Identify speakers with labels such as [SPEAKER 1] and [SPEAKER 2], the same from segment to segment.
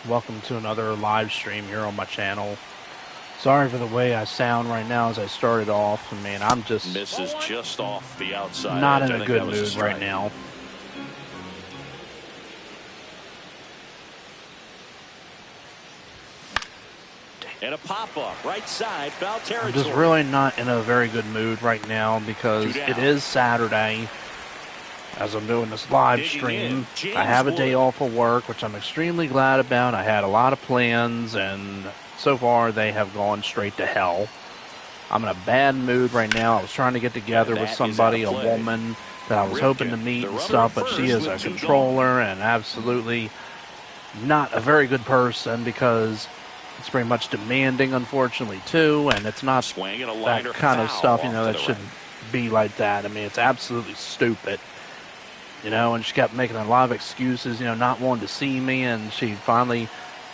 [SPEAKER 1] Welcome to another live stream here on my channel. Sorry for the way I sound right now as I started off. I mean, I'm just
[SPEAKER 2] misses just off the outside.
[SPEAKER 1] not in a good mood right now.
[SPEAKER 2] And a pop-up, right side, foul territory.
[SPEAKER 1] I'm just really not in a very good mood right now because it is Saturday. As I'm doing this live stream, I have a day off of work, which I'm extremely glad about. I had a lot of plans, and so far they have gone straight to hell. I'm in a bad mood right now. I was trying to get together with somebody, a woman that I was hoping to meet and stuff, but she is a controller and absolutely not a very good person because it's very much demanding, unfortunately, too, and it's not that kind of stuff, that should be like that. I mean, it's absolutely stupid. And she kept making a lot of excuses, not wanting to see me, and she finally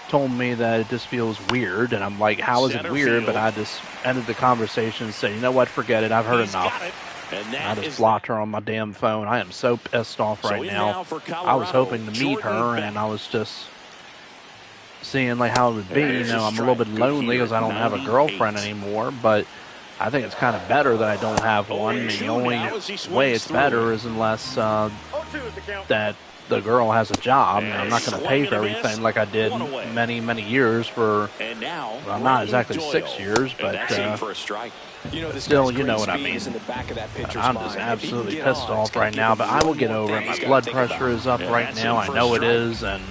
[SPEAKER 1] told me that it just feels weird, and I'm like, how is it weird? But I just ended the conversation and said, you know what, forget it, I've heard enough. And I just blocked her on my damn phone. I am so pissed off right now. I was hoping to meet her, and I was just seeing like how it would be. I'm a little bit lonely because I don't have a girlfriend anymore, but I think it's kind of better that I don't have one. I mean, the only way it's better is unless that the girl has a job. I'm not going to pay for everything like I did many, many years for, well, not exactly 6 years, but still, you know what I mean. I'm just absolutely pissed off right now, but I will get over it. My blood pressure is up right now. I know it is, and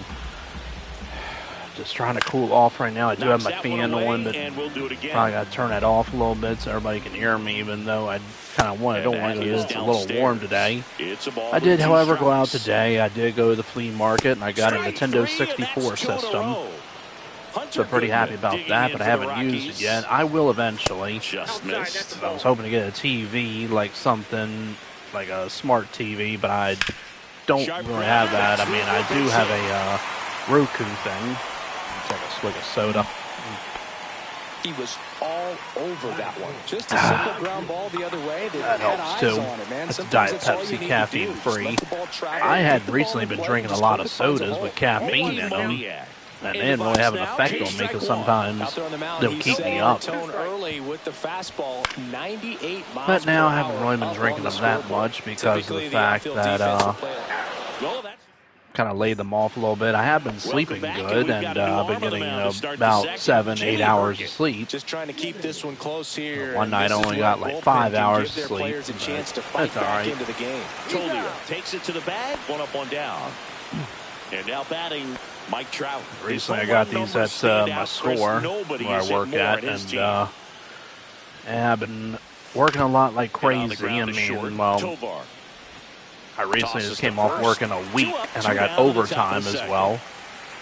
[SPEAKER 1] just trying to cool off right now. I do have my fan on, but probably got to turn that off a little bit so everybody can hear me, even though I kind of don't want it. It's a little warm today. I did, however, go out today. I did go to the flea market, and I got a Nintendo 64 system. So pretty happy about that, but I haven't used it yet. I will eventually. I was hoping to get a TV, like something like a smart TV, but I don't really have that. I mean, I do have a Roku thing. Take a swig of soda.
[SPEAKER 3] He was all over that one. Just a simple ground ball the other way.
[SPEAKER 1] That helps too. It's Diet Pepsi, caffeine free. I had recently been drinking a lot of sodas with caffeine in them, and they didn't really have an effect on me because sometimes they'll keep me up. But now I haven't really been drinking them that much because of the fact that kind of laid them off a little bit. I have been sleeping good, and I've been getting about 7-8 hours of sleep.
[SPEAKER 3] Just trying to keep this one close here.
[SPEAKER 1] One night I only got like 5 hours of sleep. That's all right.
[SPEAKER 2] Takes it to the bag, one up, one down. And now batting, Mike Trout.
[SPEAKER 1] Recently I got these at my store where I work at, and I've been working a lot like crazy. I mean, well, I recently just came off working a week, and I got overtime as well.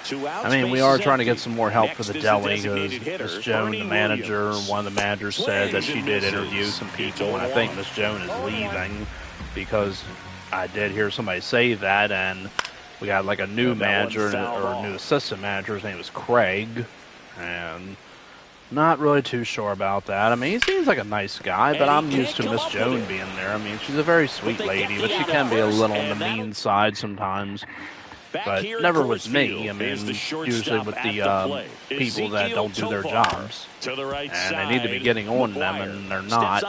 [SPEAKER 1] I mean, we are trying to get some more help for the deli because Miss Joan, the manager, one of the managers said that she did interview some people, and I think Miss Joan is leaving because I did hear somebody say that, and we got like a new manager or a new assistant manager. His name is Craig, and not really too sure about that. I mean, he seems like a nice guy, but I'm used to Miss Joan being there. I mean, she's a very sweet lady, but she can be a little on the mean side sometimes. But never with me. I mean, usually with the people that don't do their jobs. And they need to be getting on them, and they're not.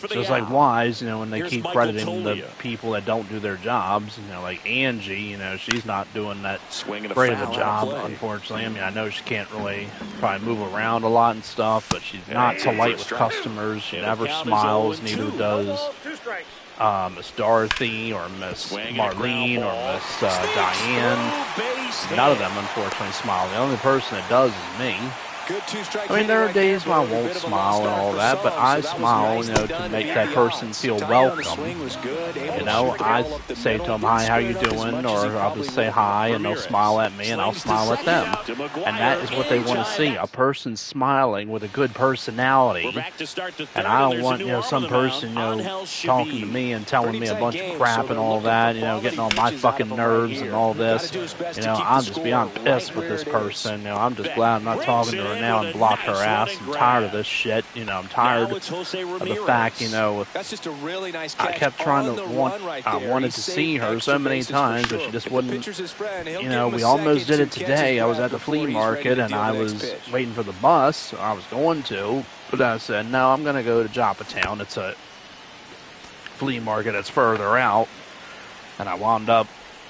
[SPEAKER 1] Just like Wise, when they keep crediting the people that don't do their jobs, like Angie, she's not doing that great of a job, unfortunately. I mean, I know she can't really probably move around a lot and stuff, but she's not so light with customers. She never smiles, neither does Miss Dorothy or Miss Marlene or Miss Diane. None of them, unfortunately, smile. The only person that does is me. I mean, there are days when I won't smile and all that, but I smile, to make that person feel welcome. I say to them, hi, how you doing? Or I'll just say hi, and they'll smile at me, and I'll smile at them. And that is what they want to see, a person smiling with a good personality. And I don't want, some person, talking to me and telling me a bunch of crap and all that, getting on my fucking nerves and all this. I'm just beyond pissed with this person. I'm just glad I'm not talking to her now and block her ass. I'm tired of this shit. You know, I'm tired of the fact, you know,
[SPEAKER 3] That's just a really nice
[SPEAKER 1] I
[SPEAKER 3] catch
[SPEAKER 1] kept trying
[SPEAKER 3] on
[SPEAKER 1] to
[SPEAKER 3] the
[SPEAKER 1] want,
[SPEAKER 3] run right
[SPEAKER 1] I
[SPEAKER 3] there.
[SPEAKER 1] wanted
[SPEAKER 3] He
[SPEAKER 1] to
[SPEAKER 3] saved
[SPEAKER 1] see her
[SPEAKER 3] extra
[SPEAKER 1] so many
[SPEAKER 3] bases for
[SPEAKER 1] times, but
[SPEAKER 3] sure.
[SPEAKER 1] she just
[SPEAKER 3] If the
[SPEAKER 1] wouldn't.
[SPEAKER 3] pitcher's his friend, he'll
[SPEAKER 1] You
[SPEAKER 3] give
[SPEAKER 1] know,
[SPEAKER 3] him a
[SPEAKER 1] we almost
[SPEAKER 3] second
[SPEAKER 1] did it
[SPEAKER 3] to catch
[SPEAKER 1] today.
[SPEAKER 3] his
[SPEAKER 1] I was
[SPEAKER 3] breath
[SPEAKER 1] at the
[SPEAKER 3] before
[SPEAKER 1] flea
[SPEAKER 3] he's ready
[SPEAKER 1] market
[SPEAKER 3] to
[SPEAKER 1] and
[SPEAKER 3] deal
[SPEAKER 1] I
[SPEAKER 3] the next
[SPEAKER 1] was
[SPEAKER 3] pitch.
[SPEAKER 1] waiting for the bus. I was going to, but I said, no, I'm going to go to Joppatown. It's a flea market that's further out. And I wound up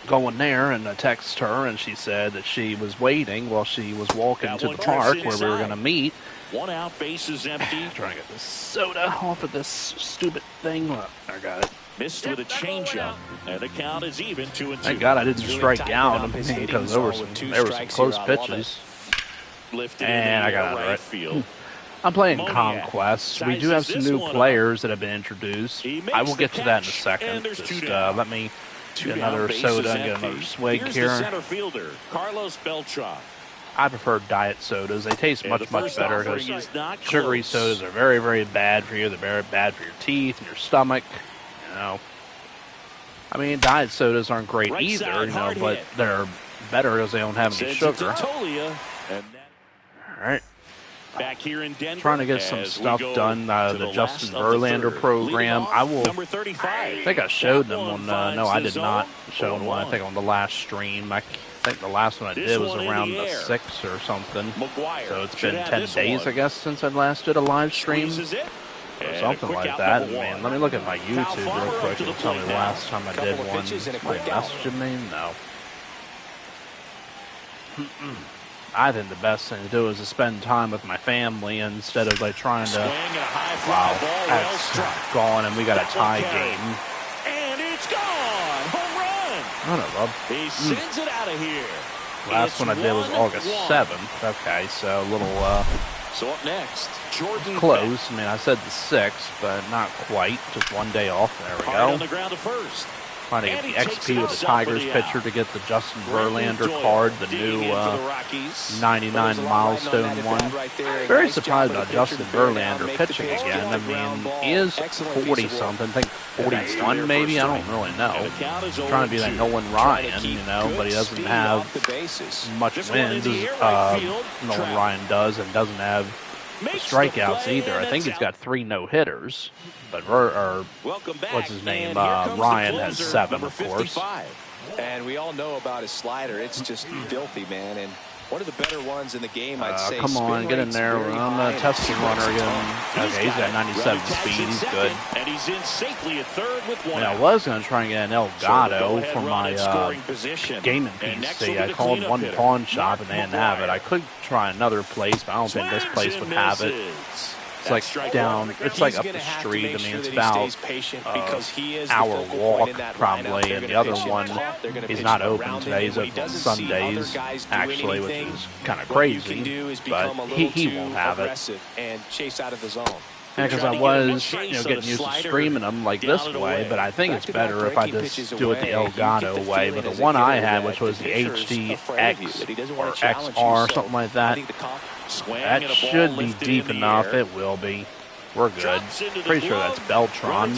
[SPEAKER 1] going there, and I texted her, and she said that she was waiting while she was walking to the park where we were going to meet.
[SPEAKER 2] 1 out, base is empty.
[SPEAKER 1] Trying to get this soda off of this stupid thing. Look, I got it.
[SPEAKER 2] Missed with a changeup, and the count is even 2-2.
[SPEAKER 1] Thank God I didn't strike out because there were some close pitches. And I got it right field. I'm playing Conquest. We do have some new players that have been introduced. I will get to that in a second. Just let me get another soda and get another swig here.
[SPEAKER 2] Center fielder, Carlos Beltran.
[SPEAKER 1] I prefer diet sodas. They taste much better because sugary sodas are very, very bad for you. They're very bad for your teeth and your stomach. You know, I mean, diet sodas aren't great either, you know, but they're better because they don't have any sugar. All right.
[SPEAKER 2] Back here in Denver,
[SPEAKER 1] trying to get some stuff done. The Justin Verlander program. I will. I think I showed them on. No, I did not show them one. I think on the last stream. I think the last one I did was around the 6th or something. So it's been 10 days, I guess, since I last did a live stream. Or something like that. Man, let me look at my YouTube real quick and tell me the last time I did one. Somebody messaging me? No. I think the best thing to do is to spend time with my family instead of like trying to. Wow, that's gone, and we got a tie game.
[SPEAKER 2] And it's gone. Home run.
[SPEAKER 1] I don't know.
[SPEAKER 2] He sends it out of here.
[SPEAKER 1] Last one I did was August 7th. Okay, so a little.
[SPEAKER 2] So up next, Jordan.
[SPEAKER 1] Close. I mean, I said the 6th, but not quite. Just one day off. There we go.
[SPEAKER 2] On the ground to first.
[SPEAKER 1] Trying to get the XP with the Tigers pitcher to get the Justin Verlander card, the new 99 milestone one. Very surprised about Justin Verlander pitching again. I mean, he is 40-something, I think 41 maybe, I don't really know. Trying to be that Nolan Ryan, you know, but he doesn't have much wins as Nolan Ryan does, and doesn't have strikeouts either. I think he's got 3 no-hitters. But what's his name? Ryan has 7, of course.
[SPEAKER 3] And we all know about his slider. It's just filthy, man. And one of the better ones in the game, I'd say.
[SPEAKER 1] Come on, get in there. I'm going to test the runner again. Okay, he's got 97 speed. He's good.
[SPEAKER 2] And he's in safely at third with 1.
[SPEAKER 1] I was going to try and get an Elgato for my gaming PC. I called one pawn shop and they didn't have it. I could try another place, but I don't think this place would have it. It's like down, it's like up the street. I mean, it's about an hour walk probably, and the other one is not open today. He's open on Sundays, actually, which is kind of crazy, but he won't have it. Yeah, because I was, you know, getting used to streaming them like this way, but I think it's better if I just do it the Elgato way. But the one I had, which was the HDX or XR, something like that, that should be deep enough. It will be. We're good. Pretty sure that's Beltran.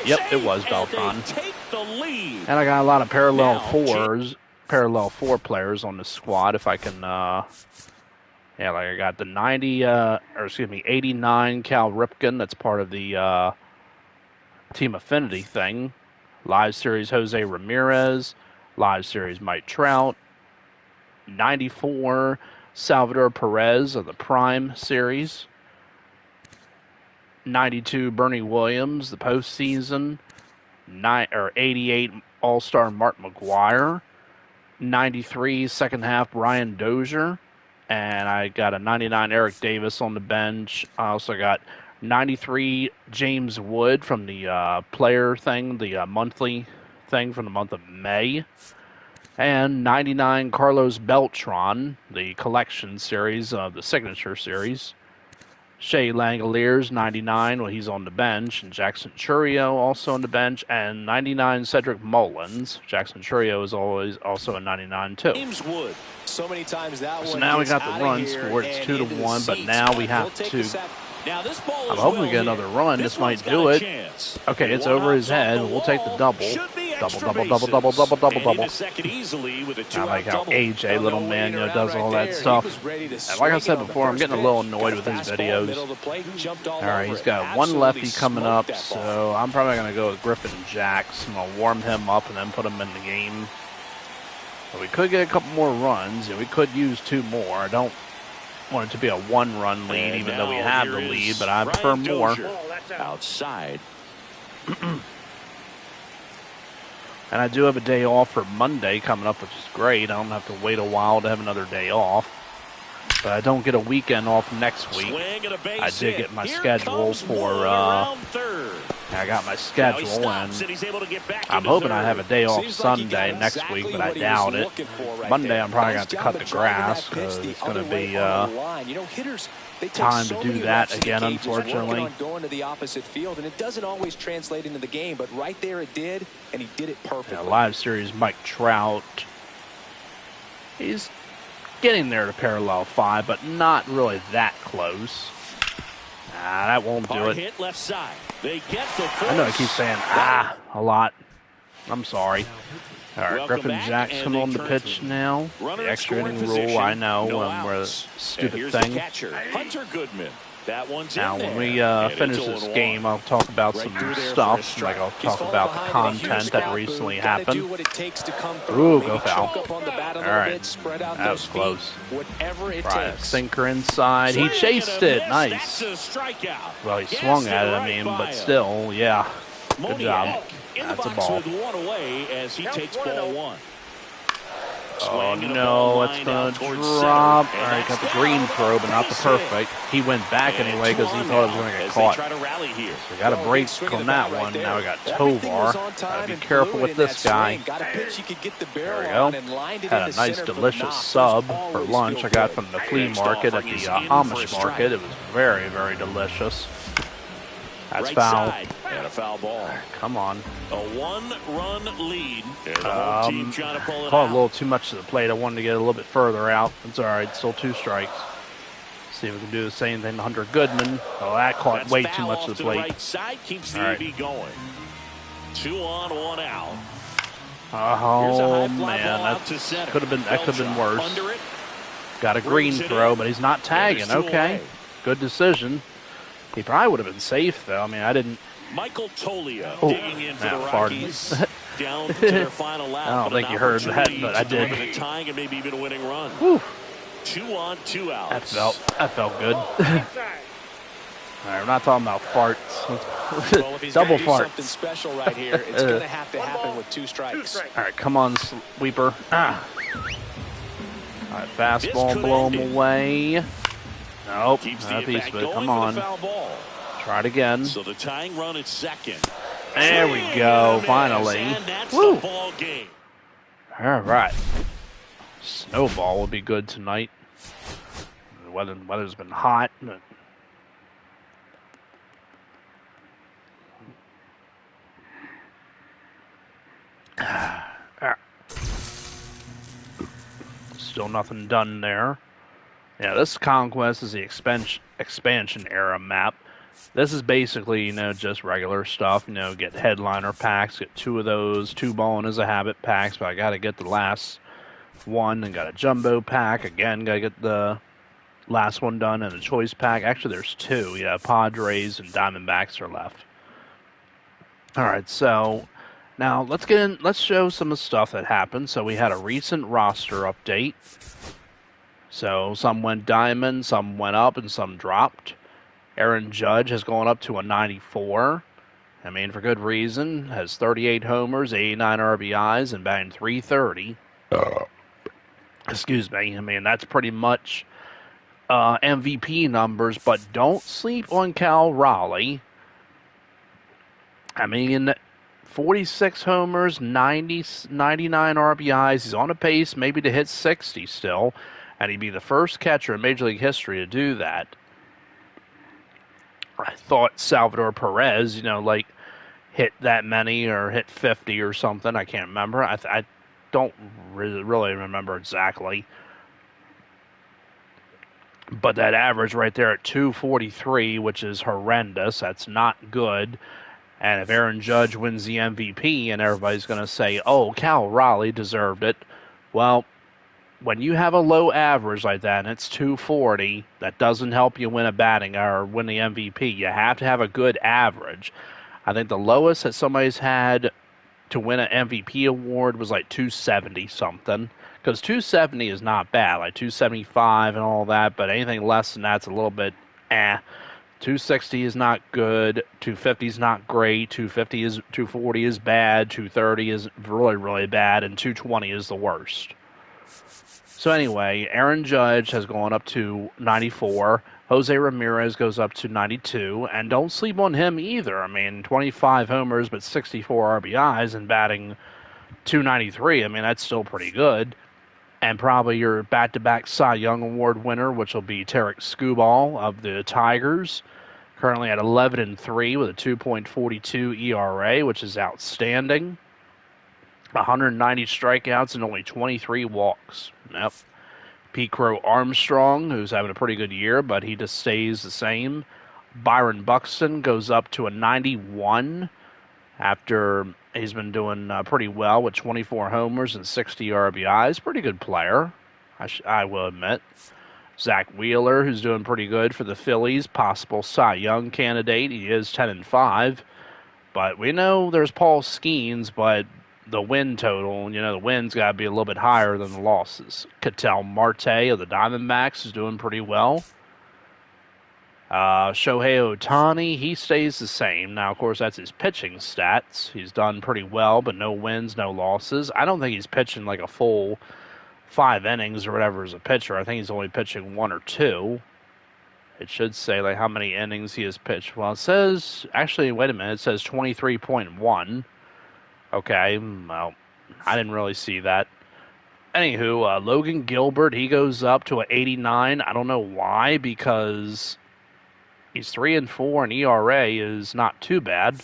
[SPEAKER 1] Yep, it was Beltran. And I got a lot of parallel 4 players on the squad. If I can, yeah, like I got the 89 Cal Ripken. That's part of the Team Affinity thing. Live Series Jose Ramirez. Live Series Mike Trout. 94 Salvador Perez of the Prime Series. 92 Bernie Williams, the postseason. 88 All-Star Mark McGuire. 93 second half Brian Dozier. And I got a 99 Eric Davis on the bench. I also got 93 James Wood from the player thing, the monthly thing from the month of May. And 99 Carlos Beltran, the collection series of the signature series. Shea Langoliers, 99, well, he's on the bench. And Jackson Churio also on the bench. And 99 Cedric Mullins. Jackson Churio is always also a 99 too.
[SPEAKER 3] So many times that
[SPEAKER 1] so now we got the run scored. It's 2-1, but now we have to
[SPEAKER 2] Now this ball
[SPEAKER 1] I'm hoping we get another run. This might do it. Okay, it's over his head. We'll take the double. Double. I like how AJ, little man, does all that stuff. And like I said before, I'm getting a little annoyed with his videos. All right, he's got one lefty coming up, so I'm probably going to go with Griffin Jacks. I'm going to warm him up and then put him in the game. But we could get a couple more runs. We could use 2 more. I don't want it to be a 1-run lead, even though we have the lead, but I prefer more.
[SPEAKER 2] Outside.
[SPEAKER 1] And I do have a day off for Monday coming up, which is great. I don't have to wait a while to have another day off. But I don't get a weekend off next week. I did get my schedule for, I got my schedule, and I'm hoping I have a day off Sunday next week, but I doubt it. Monday, I'm probably going to have to cut the grass, because it's going to be time to do that again, unfortunately.
[SPEAKER 3] Going to the opposite field, and it doesn't always translate into the game, but right there it did, and he did it perfectly.
[SPEAKER 1] Yeah, live series, Mike Trout. He's getting there to parallel 5, but not really that close. Nah, that won't do it.
[SPEAKER 2] Hit left side. They get the
[SPEAKER 1] I know I keep saying a lot. I'm sorry. All right, Griffin Jackson on the pitch now. The extra inning rule, I know, we're a stupid thing.
[SPEAKER 2] Hunter Goodman. That one's
[SPEAKER 1] now, when we finish this game, I'll talk about some stuff, like I'll talk about the content that recently happened. Ooh, go foul. All right, that was close. Right, a sinker inside. He chased it. Nice. Well, he swung at it, but still, yeah. Good job. That's a ball. Oh, no, it's going to drop. All right, got the green throw, but not the perfect. He went back anyway because he thought it was going to get caught. So we got a break on that one. Now we got Tovar. Got to be careful with this guy. There we go. Had a nice, delicious sub for lunch I got from the flea market at the Amish market. It was very, very delicious. That's foul.
[SPEAKER 2] And a foul ball.
[SPEAKER 1] Come on.
[SPEAKER 2] A 1-run lead.
[SPEAKER 1] Caught a little too much to the plate. I wanted to get a little bit further out. It's all right. Still 2 strikes. See if we can do the same thing to Hunter Goodman. Oh, that caught way too much to the plate.
[SPEAKER 2] Right side keeps the AB going. 2 on, 1 out.
[SPEAKER 1] Oh man, that could have been worse. Got a green throw, but he's not tagging. Okay, good decision. He probably would have been safe, though. I mean, I didn't.
[SPEAKER 2] Michael Tolia digging in for the Rockies. Down to their final lap.
[SPEAKER 1] I don't think you heard that, but I did.
[SPEAKER 2] Tying and maybe even a winning run.
[SPEAKER 1] Whew.
[SPEAKER 2] 2 on, 2 outs.
[SPEAKER 1] That felt good. All right, we're not talking about farts.
[SPEAKER 3] Well, if he's
[SPEAKER 1] double
[SPEAKER 3] do
[SPEAKER 1] farts.
[SPEAKER 3] Something special right here. It's going to have to happen with 2 strikes.
[SPEAKER 1] All right, come on, sweeper. All right, fastball, blow him away. Nope, not a piece of it. Come on. Try it again.
[SPEAKER 2] So the tying run at second.
[SPEAKER 1] There we go, finally. Woo. All right. Snowball will be good tonight. The weather's been hot. But still nothing done there. Yeah, this Conquest is the expansion era map. This is basically, just regular stuff. Get headliner packs, get 2 of those, 2 ballin' is a habit packs, but I got to get the last one and got a jumbo pack. Again, got to get the last one done and a choice pack. Actually, there's 2. Yeah, Padres and Diamondbacks are left. All right, so now let's show some of the stuff that happened. So we had a recent roster update. So some went diamond, some went up, and some dropped. Aaron Judge has gone up to a 94. I mean, for good reason. Has 38 homers, 89 RBIs, and batting .330. Excuse me. I mean, that's pretty much MVP numbers, but don't sleep on Cal Raleigh. I mean, 46 homers, 99 RBIs. He's on a pace maybe to hit 60 still. And he'd be the first catcher in Major League history to do that. I thought Salvador Perez, hit that many or hit 50 or something. I can't remember. I don't really remember exactly. But that average right there at 243, which is horrendous, that's not good. And if Aaron Judge wins the MVP and everybody's going to say, oh, Cal Raleigh deserved it, well, when you have a low average like that and it's 240, that doesn't help you win a batting or win the MVP. You have to have a good average. I think the lowest that somebody's had to win an MVP award was like 270 something. Because 270 is not bad, like 275 and all that, but anything less than that's a little bit 260 is not good, 250 is not great, 240 is bad, 230 is really, really bad, and 220 is the worst. So anyway, Aaron Judge has gone up to 94. Jose Ramirez goes up to 92. And don't sleep on him either. I mean, 25 homers but 64 RBIs and batting 293. I mean, that's still pretty good. And probably your back-to-back Cy Young Award winner, which will be Tarek Skubal of the Tigers. Currently at 11-3 with a 2.42 ERA, which is outstanding. 190 strikeouts and only 23 walks. Yep. Pete Crow Armstrong, who's having a pretty good year, but he just stays the same. Byron Buxton goes up to a 91 after he's been doing pretty well with 24 homers and 60 RBIs. Pretty good player, I will admit. Zach Wheeler, who's doing pretty good for the Phillies, possible Cy Young candidate. He is 10-5. But we know there's Paul Skeens, but the win total, the win's got to be a little bit higher than the losses. Ketel Marte of the Diamondbacks is doing pretty well. Shohei Ohtani, he stays the same. Now, of course, that's his pitching stats. He's done pretty well, but no wins, no losses. I don't think he's pitching like a full 5 innings or whatever as a pitcher. I think he's only pitching 1 or 2. It should say like how many innings he has pitched. Well, it says, actually, wait a minute, it says 23.1. Okay, well, I didn't really see that. Anywho, Logan Gilbert, he goes up to an 89. I don't know why, because he's 3-4 and ERA is not too bad.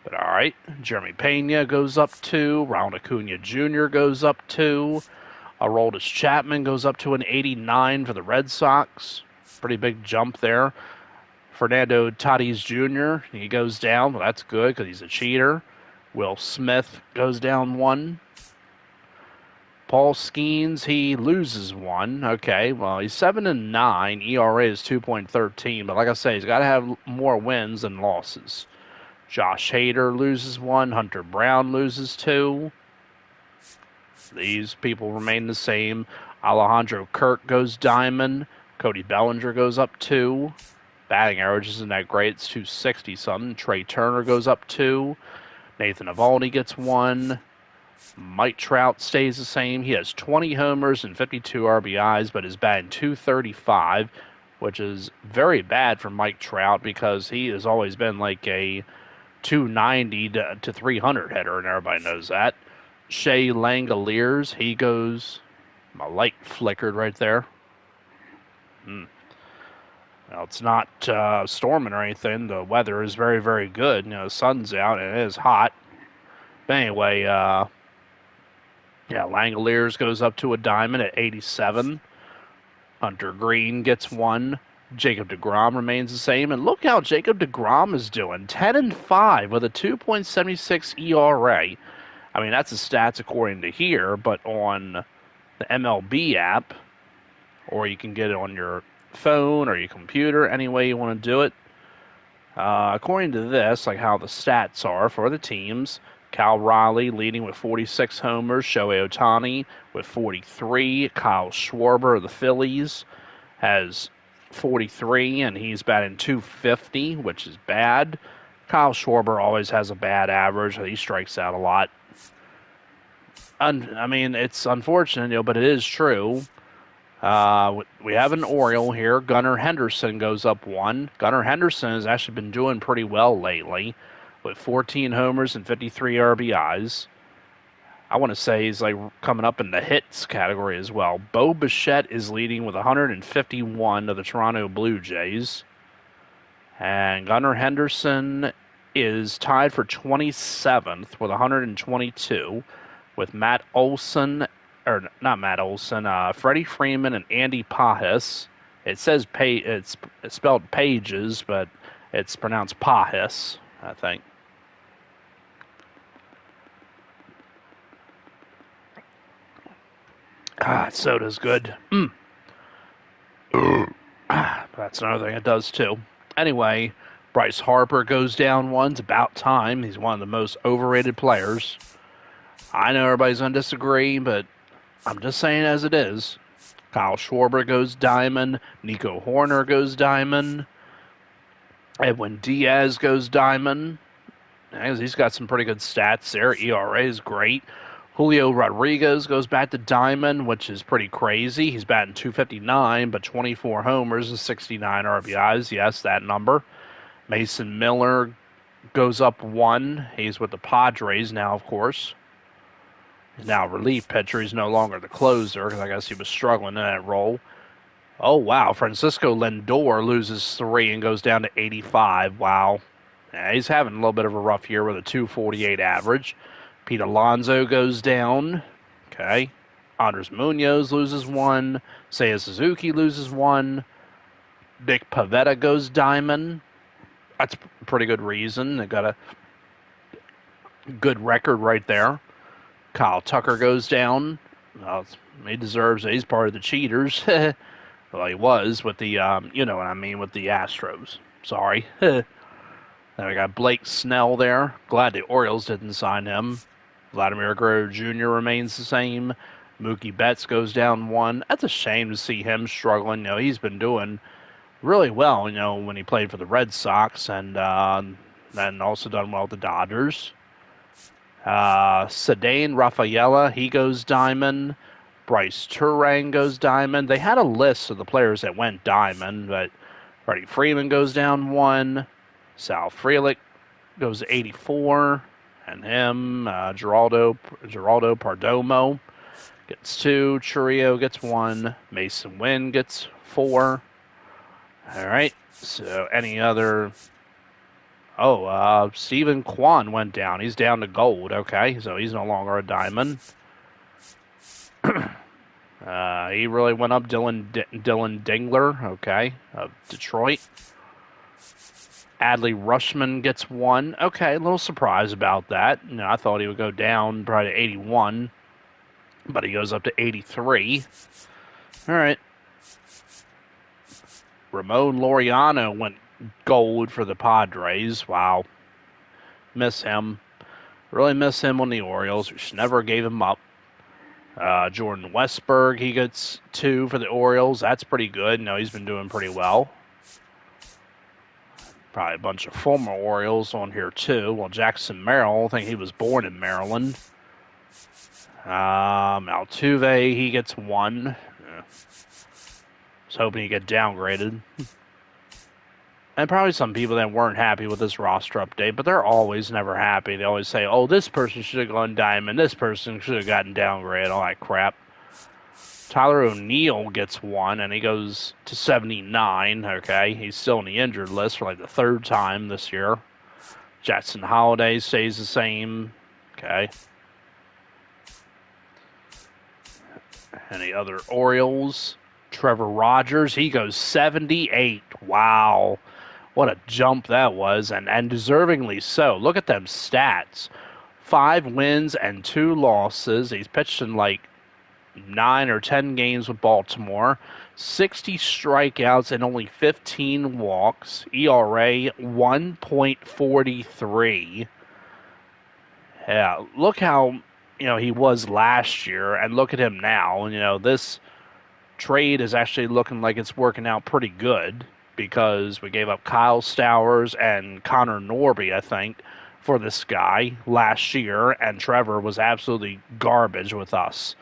[SPEAKER 1] But all right, Jeremy Pena goes up 2. Ronald Acuna Jr. goes up 2. Aroldis Chapman goes up to an 89 for the Red Sox. Pretty big jump there. Fernando Tatis Jr., he goes down. Well, that's good because he's a cheater. Will Smith goes down 1. Paul Skeens, he loses 1. Okay, well, he's 7-9. ERA is 2.13. But like I say, he's got to have more wins than losses. Josh Hader loses 1. Hunter Brown loses 2. These people remain the same. Alejandro Kirk goes diamond. Cody Bellinger goes up 2. Batting average isn't that great. It's 260-something. Trey Turner goes up 2. Nathan Eovaldi gets 1. Mike Trout stays the same. He has 20 homers and 52 RBIs, but is batting 235, which is very bad for Mike Trout because he has always been like a 290 to 300 hitter, and everybody knows that. Shea Langoliers, he goes... My light flickered right there. Well, it's not storming or anything. The weather is very, very good. The sun's out and it is hot. But anyway, Langoliers goes up to a diamond at 87. Hunter Green gets 1. Jacob deGrom remains the same. And look how Jacob deGrom is doing. 10-5 with a 2.76 ERA. I mean, that's the stats according to here, but on the MLB app, or you can get it on your phone or your computer, any way you want to do it. According to this, like how the stats are for the teams, Cal Raleigh leading with 46 homers, Shohei Ohtani with 43, Kyle Schwarber of the Phillies has 43, and he's batting 250, which is bad. Kyle Schwarber always has a bad average. He strikes out a lot. I mean, it's unfortunate, but it is true. We have an Oriole here. Gunnar Henderson goes up 1. Gunnar Henderson has actually been doing pretty well lately with 14 homers and 53 RBIs. I want to say he's like coming up in the hits category as well. Bo Bichette is leading with 151 of the Toronto Blue Jays. And Gunnar Henderson is tied for 27th with 122 with Freddie Freeman and Andy Pajas It says it's spelled Pages, but it's pronounced Pahis, I think. Soda's good. That's another thing it does, too. Anyway, Bryce Harper goes down one. It's about time. He's one of the most overrated players. I know everybody's going to disagree, but I'm just saying as it is. Kyle Schwarber goes diamond. Nico Horner goes diamond. Edwin Diaz goes diamond. He's got some pretty good stats there. ERA is great. Julio Rodriguez goes back to diamond, which is pretty crazy. He's batting .259, but 24 homers and 69 RBIs. Yes, that number. Mason Miller goes up one. He's with the Padres now, of course. He's now a relief pitcher. He's no longer the closer because I guess he was struggling in that role. Oh, wow. Francisco Lindor loses 3 and goes down to 85. Wow. Yeah, he's having a little bit of a rough year with a .248 average. Pete Alonso goes down. Okay. Andres Munoz loses 1. Seiya Suzuki loses 1. Nick Pivetta goes diamond. That's a pretty good reason. They got a good record right there. Kyle Tucker goes down. Well, he deserves it. He's part of the cheaters. Well, he was with the, you know what I mean, with the Astros. Sorry. Then we got Blake Snell there. Glad the Orioles didn't sign him. Vladimir Guerrero Jr. remains the same. Mookie Betts goes down 1. That's a shame to see him struggling. You know, he's been doing really well, you know, when he played for the Red Sox and then also done well with the Dodgers. Cedane Rafaela, he goes diamond. Bryce Turang goes diamond. They had a list of the players that went diamond, but Freddie Freeman goes down 1. Sal Frelick goes 84. And him, Geraldo Perdomo gets 2. Churio gets 1. Mason Wynn gets 4. All right. So any other... Stephen Kwan went down. He's down to gold. Okay, so he's no longer a diamond. He really went up. Dylan Dingler, okay, of Detroit. Adley Rushman gets 1. Okay, a little surprised about that. You know, I thought he would go down probably to 81, but he goes up to 83. All right. Ramon Laureano went gold for the Padres. Wow. Miss him. Really miss him on the Orioles, which never gave him up. Jordan Westberg, he gets 2 for the Orioles. That's pretty good. You know, he's been doing pretty well. Probably a bunch of former Orioles on here, too. Well, Jackson Merrill, I think he was born in Maryland. Altuve, he gets 1. Yeah. Was hoping he'd get downgraded. And probably some people that weren't happy with this roster update, but they're always never happy. They always say, oh, this person should have gone diamond, this person should have gotten downgraded, all that crap. Tyler O'Neill gets 1, and he goes to 79, okay? He's still on the injured list for like the 3rd time this year. Jackson Holiday stays the same, okay? Any other Orioles? Trevor Rogers, he goes 78. Wow. What a jump that was, and deservingly so. Look at them stats. 5 wins and 2 losses. He's pitched in like 9 or 10 games with Baltimore. 60 strikeouts and only 15 walks. ERA 1.43. Yeah, look how, you know, he was last year, and look at him now. You know, this trade is actually looking like it's working out pretty good because we gave up Kyle Stowers and Connor Norby, I think, for this guy last year, and Trevor was absolutely garbage with us.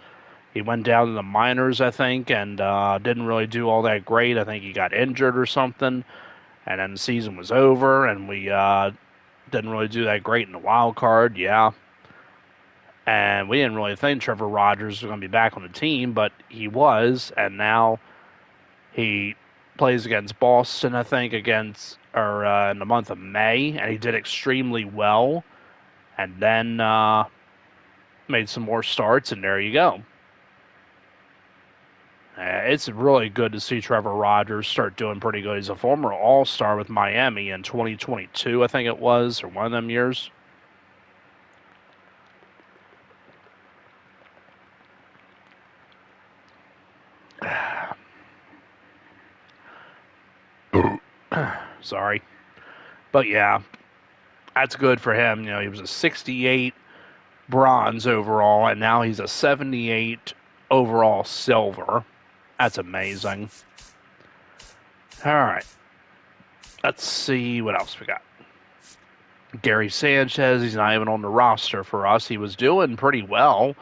[SPEAKER 1] He went down to the minors, I think, and didn't really do all that great. I think he got injured or something, and then the season was over, and we didn't really do that great in the wild card, yeah. And we didn't really think Trevor Rogers was going to be back on the team, but he was, and now he plays against Boston, I think, in the month of May, and he did extremely well, and then made some more starts, and there you go. It's really good to see Trevor Rogers start doing pretty good. He's a former All-Star with Miami in 2022, I think it was, or one of them years. Sorry. But yeah, that's good for him. You know, he was a 68 bronze overall, and now he's a 78 overall silver. That's amazing. All right. Let's see what else we got. Gary Sanchez, he's not even on the roster for us. He was doing pretty well,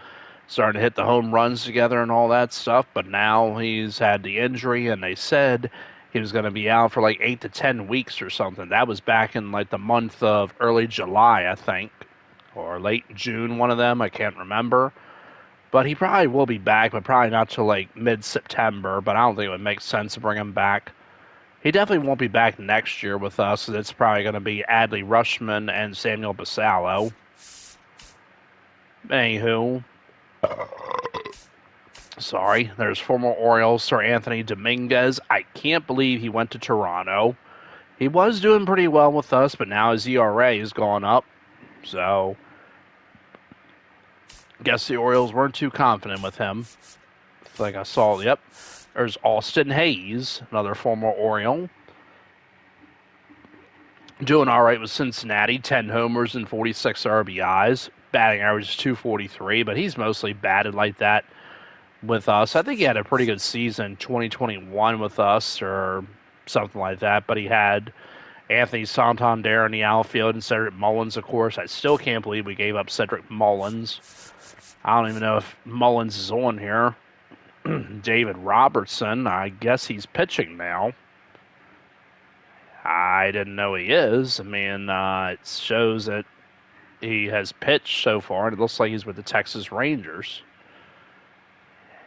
[SPEAKER 1] starting to hit the home runs together and all that stuff, but now he's had the injury, and they said he was going to be out for like 8 to 10 weeks or something. That was back in like the month of early July, I think, or late June, one of them. I can't remember. But he probably will be back, but probably not till like mid-September. But I don't think it would make sense to bring him back. He definitely won't be back next year with us. It's probably going to be Adley Rutschman and Samuel Basallo. Anywho. Sorry. There's former Orioles Sir Anthony Dominguez. I can't believe he went to Toronto. He was doing pretty well with us, but now his ERA has gone up. So guess the Orioles weren't too confident with him. Like I saw, yep. There's Austin Hayes, another former Oriole. Doing all right with Cincinnati, 10 homers and 46 RBIs. Batting average is 243, but he's mostly batted like that with us. I think he had a pretty good season, 2021 with us or something like that, but he had Anthony Santander in the outfield and Cedric Mullins, of course. I still can't believe we gave up Cedric Mullins. I don't even know if Mullins is on here. David Robertson, I guess he's pitching now. I didn't know he is. I mean, it shows that he has pitched so far, and it looks like he's with the Texas Rangers.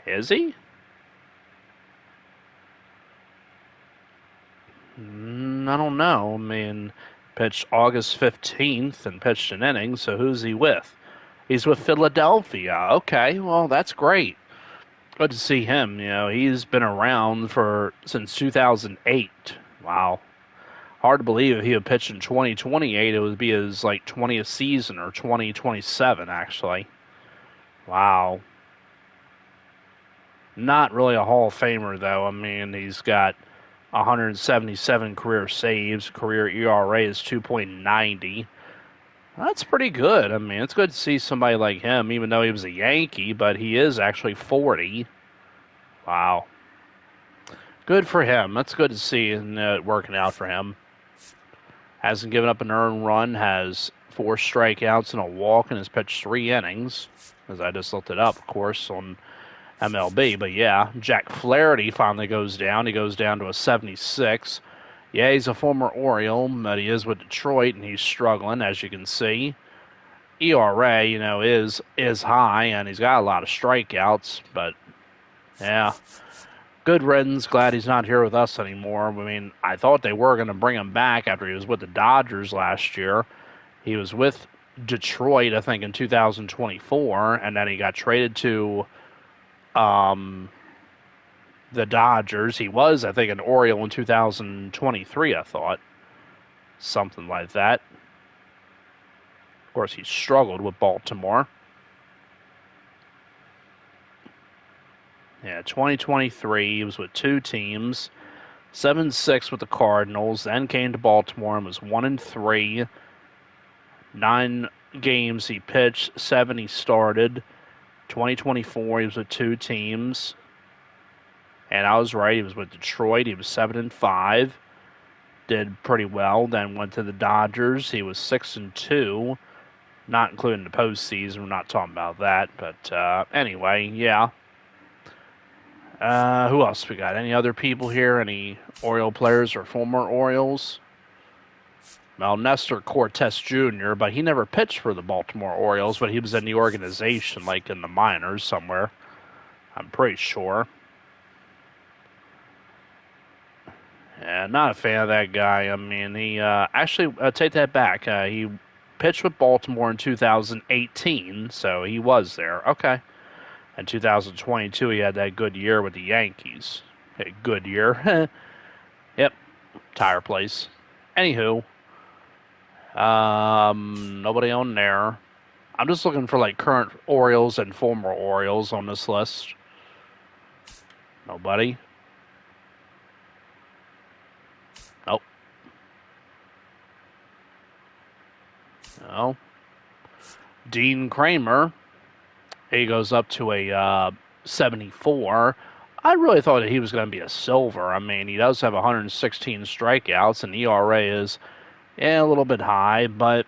[SPEAKER 1] Is he? I don't know. I mean, pitched August 15th and pitched an inning, so who's he with? He's with Philadelphia. Okay, well, that's great. Good to see him. You know, he's been around since 2008. Wow. Hard to believe if he would pitch in 2028, it would be his, 20th season, or 2027, actually. Wow. Not really a Hall of Famer, though. I mean, he's got 177 career saves. Career ERA is 2.90. That's pretty good. I mean, it's good to see somebody like him, even though he was a Yankee, but he is actually 40. Wow. Good for him. That's good to see it working out for him. Hasn't given up an earned run, has 4 strikeouts and a walk, and has pitched 3 innings, as I just looked it up, of course, on MLB. But yeah, Jack Flaherty finally goes down. He goes down to a 76. Yeah, he's a former Oriole, but he is with Detroit, and he's struggling, as you can see. ERA, is high, and he's got a lot of strikeouts, but, yeah. Good riddance. Glad he's not here with us anymore. I mean, I thought they were going to bring him back after he was with the Dodgers last year. He was with Detroit, I think, in 2024, and then he got traded to the Dodgers. He was, I think, an Oriole in 2023, I thought. Something like that. Of course, he struggled with Baltimore. Yeah, 2023, he was with 2 teams. 7-6 with the Cardinals, then came to Baltimore and was 1-3. 9 games he pitched, 7 he started. 2024, he was with 2 teams. And I was right, he was with Detroit. He was 7-5. Did pretty well. Then went to the Dodgers. He was 6-2. Not including the postseason. We're not talking about that. But anyway, yeah. Who else we got? Any other people here? Any Oriole players or former Orioles? Well, Nestor Cortez Jr., but he never pitched for the Baltimore Orioles, but he was in the organization, like in the minors somewhere. I'm pretty sure. Yeah, not a fan of that guy. I mean, he actually, take that back. He pitched with Baltimore in 2018, so he was there. Okay. In 2022, he had that good year with the Yankees. A good year. Yep, tire place. Anywho, nobody on there. I'm just looking for like current Orioles and former Orioles on this list. Nobody. Nope. No. Dean Kramer. He goes up to a 74. I really thought that he was going to be a silver. I mean, he does have 116 strikeouts, and ERA is a little bit high, but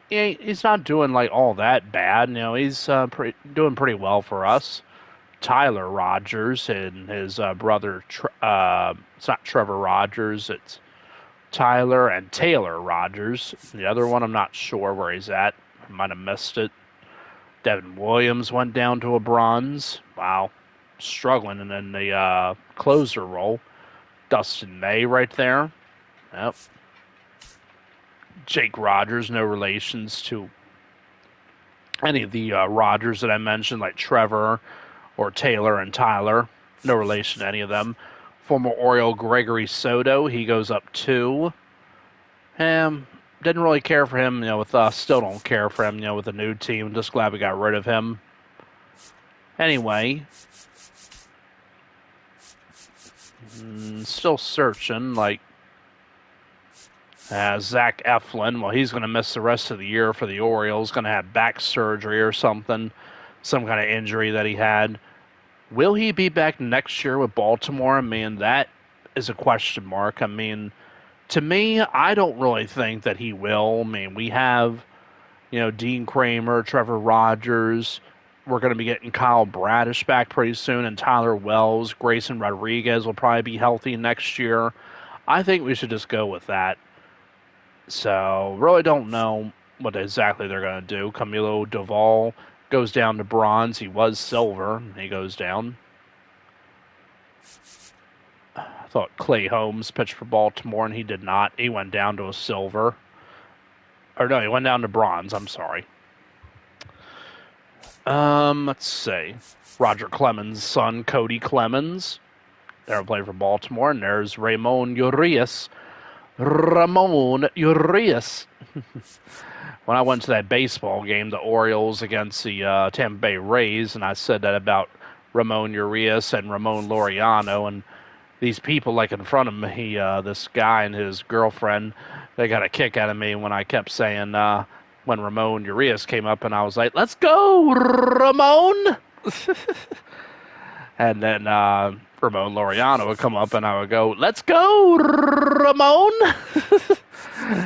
[SPEAKER 1] he's not doing like all that bad. You know, he's doing pretty well for us. Tyler Rogers and his brother, it's not Trevor Rogers, it's Tyler and Taylor Rogers. The other one, I'm not sure where he's at. I might have missed it. Devin Williams went down to a bronze. Wow. Struggling. And then the closer role. Dustin May right there. Yep. Jake Rogers, no relations to any of the Rogers that I mentioned, like Trevor or Taylor and Tyler. No relation to any of them. Former Oriole Gregory Soto, he goes up 2. Didn't really care for him, with us. Still don't care for him, with the new team. Just glad we got rid of him. Anyway. Still searching, like Zach Eflin. Well, he's going to miss the rest of the year for the Orioles. Going to have back surgery or something. Some kind of injury that he had. Will he be back next year with Baltimore? I mean, that is a question mark. I mean, to me, I don't really think that he will. I mean, we have, Dean Kramer, Trevor Rogers. We're going to be getting Kyle Bradish back pretty soon, and Tyler Wells. Grayson Rodriguez will probably be healthy next year. I think we should just go with that. So, really don't know what exactly they're going to do. Camilo Doval goes down to bronze. He was silver. He goes down. I thought Clay Holmes pitched for Baltimore, and he did not. He went down to a silver. Or no, he went down to bronze. I'm sorry. Let's see. Roger Clemens' son, Cody Clemens. They're playing for Baltimore, and there's Ramon Urias. Ramon Urias. When I went to that baseball game, the Orioles against the Tampa Bay Rays, and I said that about Ramon Urias and Ramon Laureano, and these people like in front of me, this guy and his girlfriend, they got a kick out of me when I kept saying, when Ramon Urias came up, and I was like, let's go, Ramon! And then Ramon Laureano would come up, and I would go, let's go, Ramon!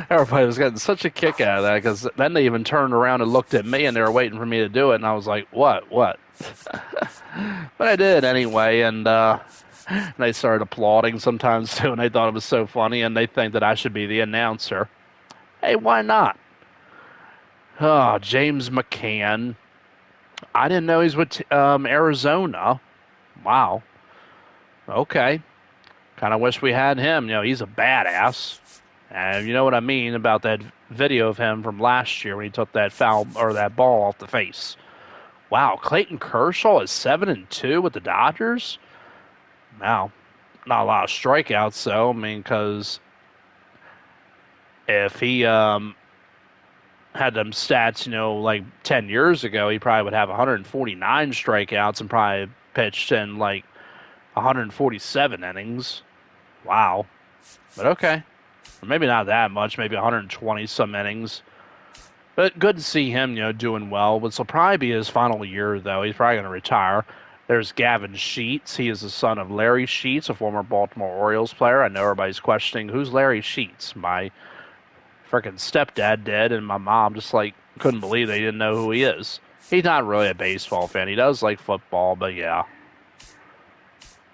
[SPEAKER 1] Everybody was getting such a kick out of that, because then they even turned around and looked at me, and they were waiting for me to do it, and I was like, what? But I did anyway, and they started applauding sometimes, too, and they thought it was so funny, and they think that I should be the announcer. Hey, why not? Oh, James McCann. I didn't know he's with Arizona. Wow. Okay. Kind of wish we had him. He's a badass. And you know what I mean about that video of him from last year when he took that foul or that ball off the face. Wow, Clayton Kershaw is 7-2 with the Dodgers. Wow, not a lot of strikeouts though. I mean, because if he had them stats, like 10 years ago, he probably would have 149 strikeouts and probably pitched in like 147 innings. Wow, but okay. Maybe not that much, maybe 120 some innings. But good to see him, doing well. This will probably be his final year, though. He's probably going to retire. There's Gavin Sheets. He is the son of Larry Sheets, a former Baltimore Orioles player. I know everybody's questioning, who's Larry Sheets? My freaking stepdad did, and my mom just, couldn't believe they didn't know who he is. He's not really a baseball fan. He does like football, but yeah.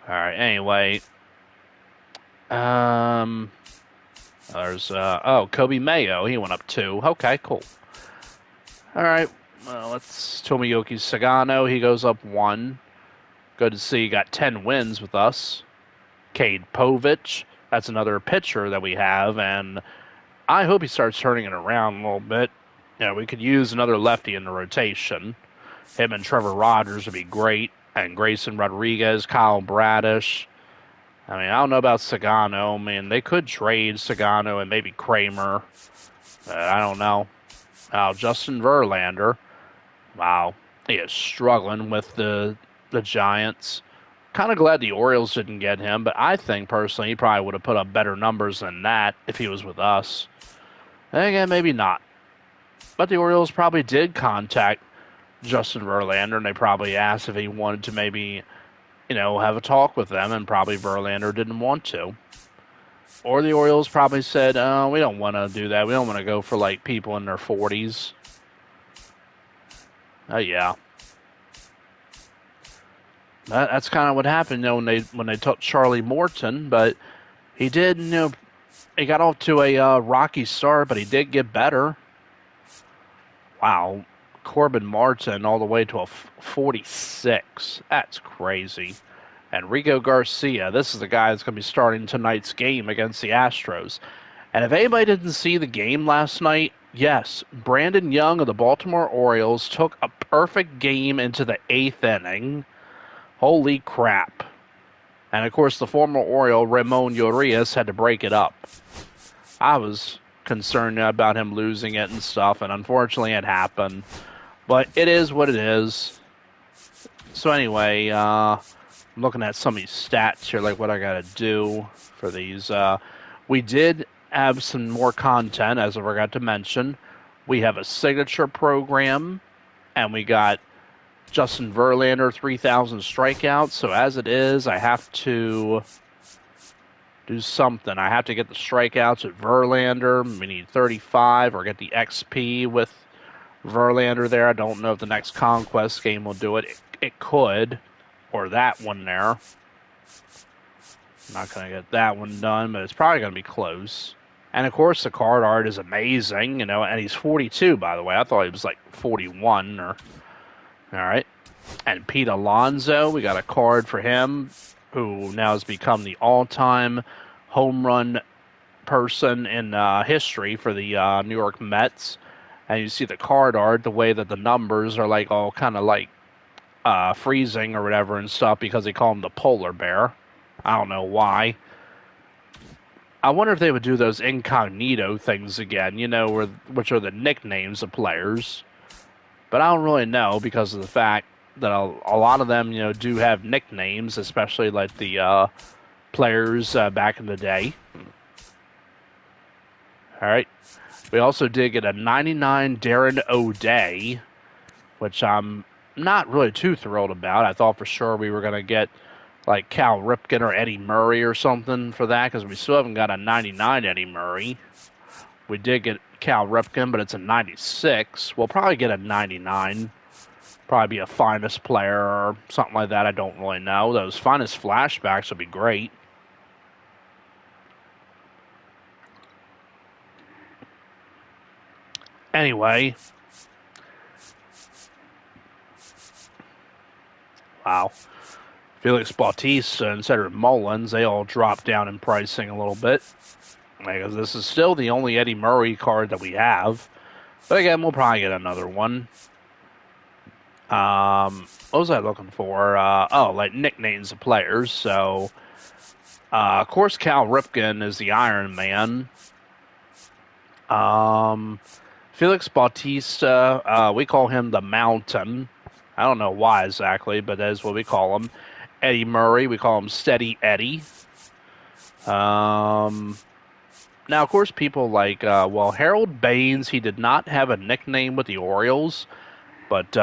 [SPEAKER 1] All right, anyway. There's, Kobe Mayo. He went up 2. Okay, cool. All right. Well, let's Tomoyuki Sagano. He goes up 1. Good to see he got 10 wins with us. Cade Povich. That's another pitcher that we have, and I hope he starts turning it around a little bit. We could use another lefty in the rotation. Him and Trevor Rogers would be great. and Grayson Rodriguez, Kyle Bradish. I mean, I don't know about Sagano. I mean, they could trade Sagano and maybe Kramer. I don't know. Justin Verlander. Wow. He is struggling with the Giants. Kind of glad the Orioles didn't get him, but I think personally he probably would have put up better numbers than that if he was with us. And again, maybe not. But the Orioles probably did contact Justin Verlander, and they probably asked if he wanted to maybe, have a talk with them, and probably Verlander didn't want to. Or the Orioles probably said, we don't want to do that. We don't want to go for, like, people in their 40s. Yeah. That's kind of what happened, when they took Charlie Morton, but he did, he got off to a rocky start, but he did get better. Wow. Corbin Martin all the way to a 46. That's crazy. Enrico Garcia, this is the guy that's going to be starting tonight's game against the Astros. And if anybody didn't see the game last night, yes, Brandon Young of the Baltimore Orioles took a perfect game into the 8th inning. Holy crap. And, of course, the former Oriole, Ramon Urias, had to break it up. I was concerned about him losing it and stuff, and unfortunately it happened. But it is what it is. So anyway, I'm looking at some of these stats here, like what I got to do for these. We did have some more content, as I forgot to mention. We have a signature program, and we got Justin Verlander, 3,000 strikeouts. So as it is, I have to do something. I have to get the strikeouts at Verlander. We need 35, or get the XP with Verlander there. I don't know if the next Conquest game will do it. It could, or that one there. I'm not going to get that one done, but it's probably going to be close. And, of course, the card art is amazing, and he's 42, by the way. I thought he was, like, 41. All right. And Pete Alonso, we got a card for him, who now has become the all-time home run person in history for the New York Mets. And you see the card art, the way that the numbers are, like, all kind of, like, freezing or whatever and stuff, because they call him the polar bear. I don't know why. I wonder if they would do those incognito things again, which are the nicknames of players. But I don't really know, because of the fact that a lot of them, do have nicknames, especially like the players back in the day. All right. We also did get a 99 Darren O'Day, which I'm not really too thrilled about. I thought for sure we were going to get like Cal Ripken or Eddie Murray or something for that, because we still haven't got a 99 Eddie Murray. We did get Cal Ripken, but it's a 96. We'll probably get a 99. Probably be a finest player or something like that. I don't really know. Those finest flashbacks would be great. Anyway. Wow. Felix Bautista and Cedric Mullins, they all dropped down in pricing a little bit. Because this is still the only Eddie Murray card that we have. But again, we'll probably get another one. What was I looking for? Like nicknames of players. So, of course, Cal Ripken is the Iron Man. Felix Bautista, we call him the Mountain. I don't know why exactly, but that is what we call him. Eddie Murray, we call him Steady Eddie. Now, of course, people like, Harold Baines, he did not have a nickname with the Orioles, but,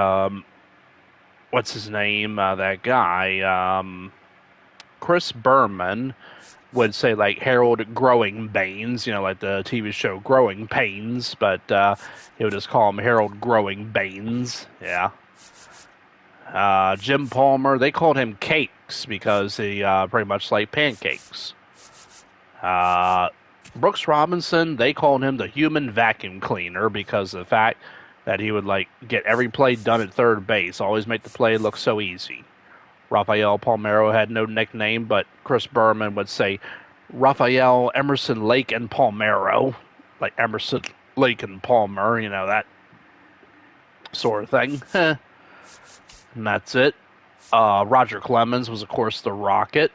[SPEAKER 1] what's his name? That guy, Chris Berman would say, like, Harold Growing Baines, like the TV show Growing Pains, but he would just call him Harold Growing Baines, yeah. Jim Palmer, they called him Cakes because he pretty much liked pancakes. Brooks Robinson, they called him the Human Vacuum Cleaner because of the fact that he would get every play done at third base, always make the play look so easy. Rafael Palmeiro had no nickname, but Chris Berman would say Rafael Emerson Lake and Palmeiro, like Emerson Lake and Palmer, that sort of thing. And that's it. Roger Clemens was, of course, the Rocket.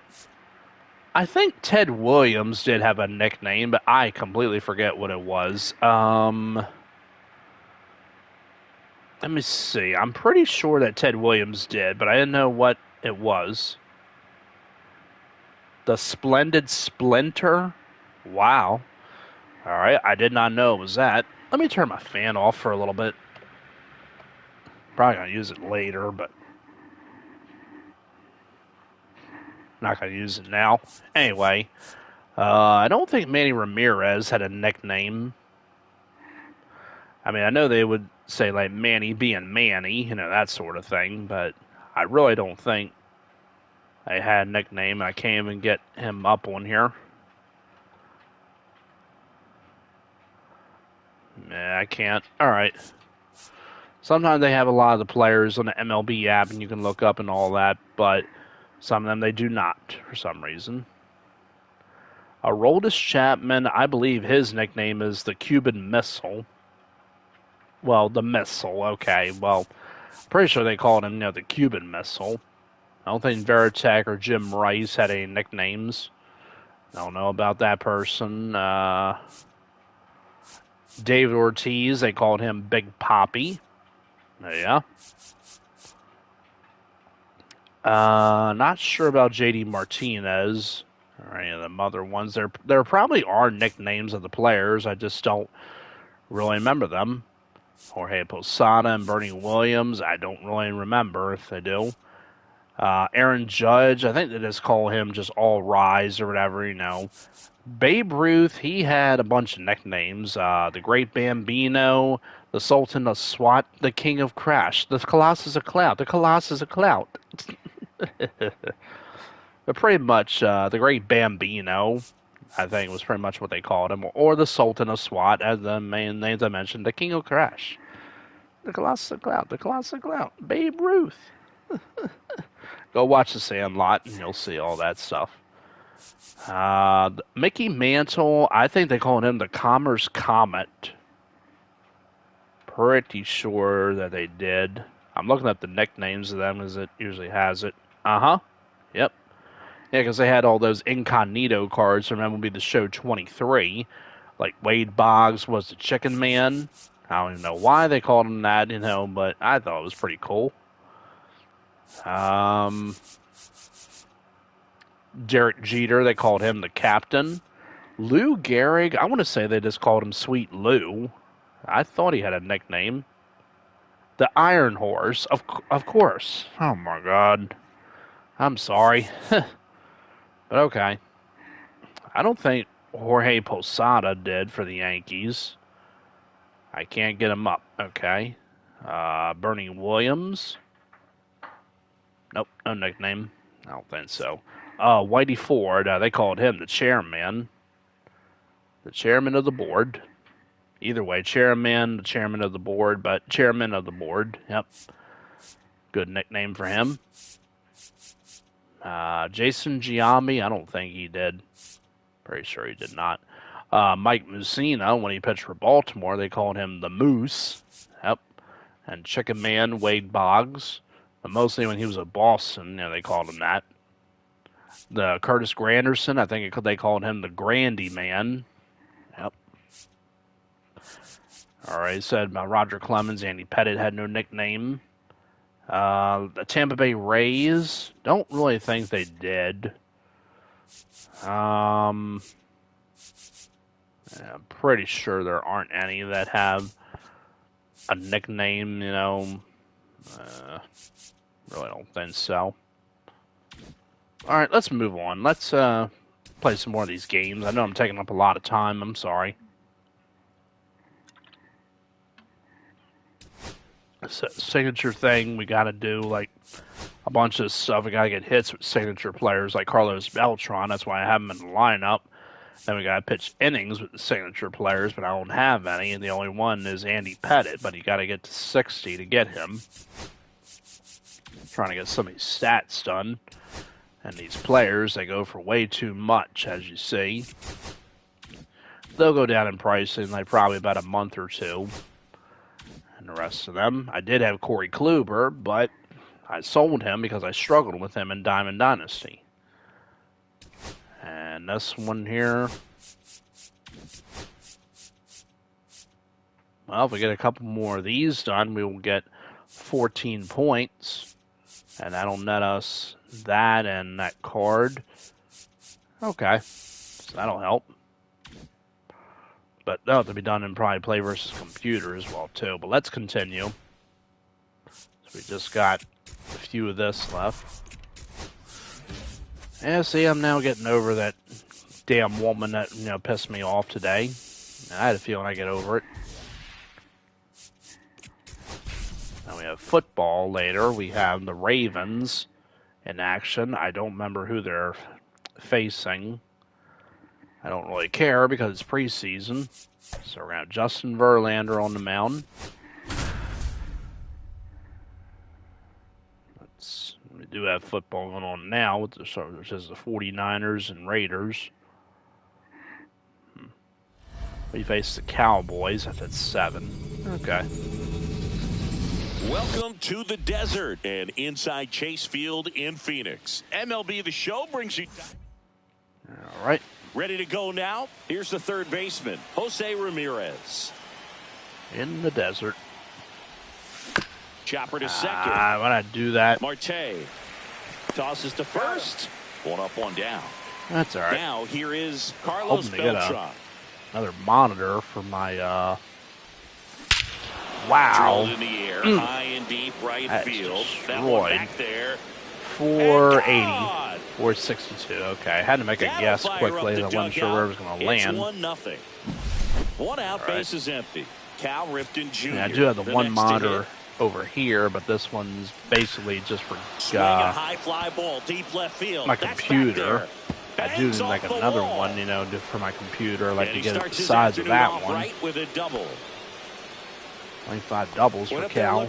[SPEAKER 1] I think Ted Williams did have a nickname, but I completely forget what it was. Let me see. I'm pretty sure that Ted Williams did, but I didn't know what it was. The Splendid Splinter? Wow. All right, I did not know it was that. Let me turn my fan off for a little bit. Probably going to use it later, but not going to use it now. Anyway, I don't think Manny Ramirez had a nickname. I mean, I know they would say, like, Manny being Manny, that sort of thing, but I really don't think they had a nickname. I can't even get him up on here. Nah, I can't. All right. Sometimes they have a lot of the players on the MLB app, and you can look up and all that, but some of them they do not for some reason. Aroldis Chapman, I believe his nickname is the Cuban Missile. Well, the Missile, okay. Well, pretty sure they called him, the Cuban Missile. I don't think Veritek or Jim Rice had any nicknames. I don't know about that person. David Ortiz, they called him Big Papi. Yeah. Not sure about JD Martinez or any of the other ones. There probably are nicknames of the players. I just don't really remember them. Jorge Posada and Bernie Williams, I don't really remember if they do. Aaron Judge, I think they just call him just All Rise or whatever, Babe Ruth, he had a bunch of nicknames. The Great Bambino, the Sultan of SWAT, the King of Crash, the Colossus of Clout, the Colossus of Clout. But pretty much, the Great Bambino, I think was pretty much what they called him, or the Sultan of SWAT, as the main names I mentioned, the King of Crash, the Colossus of Clout, the Colossus of Clout, Babe Ruth. Go watch The Sandlot, and you'll see all that stuff. Mickey Mantle, I think they called him the Commerce Comet. Pretty sure that they did. I'm looking at the nicknames of them as it usually has it. Uh-huh. Yep. Yeah, because they had all those incognito cards from MLB The Show 23. Like Wade Boggs was the Chicken Man. I don't even know why they called him that, but I thought it was pretty cool. Derek Jeter, they called him the Captain. Lou Gehrig, I want to say they just called him Sweet Lou. I thought he had a nickname. The Iron Horse, of course. Oh my God. I'm sorry. But okay. I don't think Jorge Posada did for the Yankees. I can't get him up. Okay. Bernie Williams. Nope, no nickname. I don't think so. Whitey Ford, they called him the Chairman. The Chairman of the Board. Either way, Chairman, the Chairman of the Board, but Chairman of the Board. Yep. Good nickname for him. Jason Giambi, I don't think he did. Pretty sure he did not. Mike Mussina, when he pitched for Baltimore, they called him the Moose. Yep. And Chicken Man, Wade Boggs. But mostly when he was at Boston, they called him that. The Curtis Granderson, I think they called him the Grandy Man. Yep. All right, said about Roger Clemens, Andy Pettitte had no nickname. The Tampa Bay Rays, don't really think they did. I'm pretty sure there aren't any that have a nickname, really don't think so. All right, let's move on. Let's play some more of these games. I know I'm taking up a lot of time. I'm sorry. Signature thing we got to do, like a bunch of stuff. We got to get hits with signature players like Carlos Beltran. That's why I have him in the lineup. Then we got to pitch innings with the signature players, but I don't have any. And the only one is Andy Pettitte, but you got to get to 60 to get him. I'm trying to get some of these stats done. And these players, they go for way too much, as you see. They'll go down in price in like probably about a month or two. And the rest of them, I did have Corey Kluber, but I sold him because I struggled with him in Diamond Dynasty. And this one here, well, if we get a couple more of these done, we will get 14 points. And that'll net us that and that card. Okay, so that'll help. But that'll have to be done in probably Play versus Computer as well, too. But let's continue. So we just got a few of this left. Yeah, see, I'm now getting over that damn woman that, pissed me off today. I had a feeling I'd get over it. Now we have football later. We have the Ravens in action. I don't remember who they're facing. I don't really care because it's preseason. So we're going to have Justin Verlander on the mound. We do have football going on now, which is the 49ers and Raiders. We face the Cowboys. That's at 7. Okay.
[SPEAKER 2] Welcome to the desert and inside Chase Field in Phoenix. MLB The Show brings you...
[SPEAKER 1] All right.
[SPEAKER 2] Ready to go now? Here's the third baseman, Jose Ramirez.
[SPEAKER 1] In the desert.
[SPEAKER 2] Chopper to second.
[SPEAKER 1] Why not do that?
[SPEAKER 2] Marte tosses to first. One up, one down.
[SPEAKER 1] That's all right.
[SPEAKER 2] Now here is Carlos Beltran.
[SPEAKER 1] Another monitor for my wow.
[SPEAKER 2] Drilled in the air, high and deep right field. That one back there.
[SPEAKER 1] 480. 462. Okay, I had to make a guess quickly. I wasn't sure where it was going to land.
[SPEAKER 2] It's 1-0. One out, base is empty. Cal Ripton Jr.
[SPEAKER 1] Yeah, I do have the one monitor over here, but this one's basically just for
[SPEAKER 2] high fly ball, deep left field.
[SPEAKER 1] My computer. I do like another one, for my computer. I like to get it the size of that one.
[SPEAKER 2] Right with a double.
[SPEAKER 1] 25 doubles for Cal.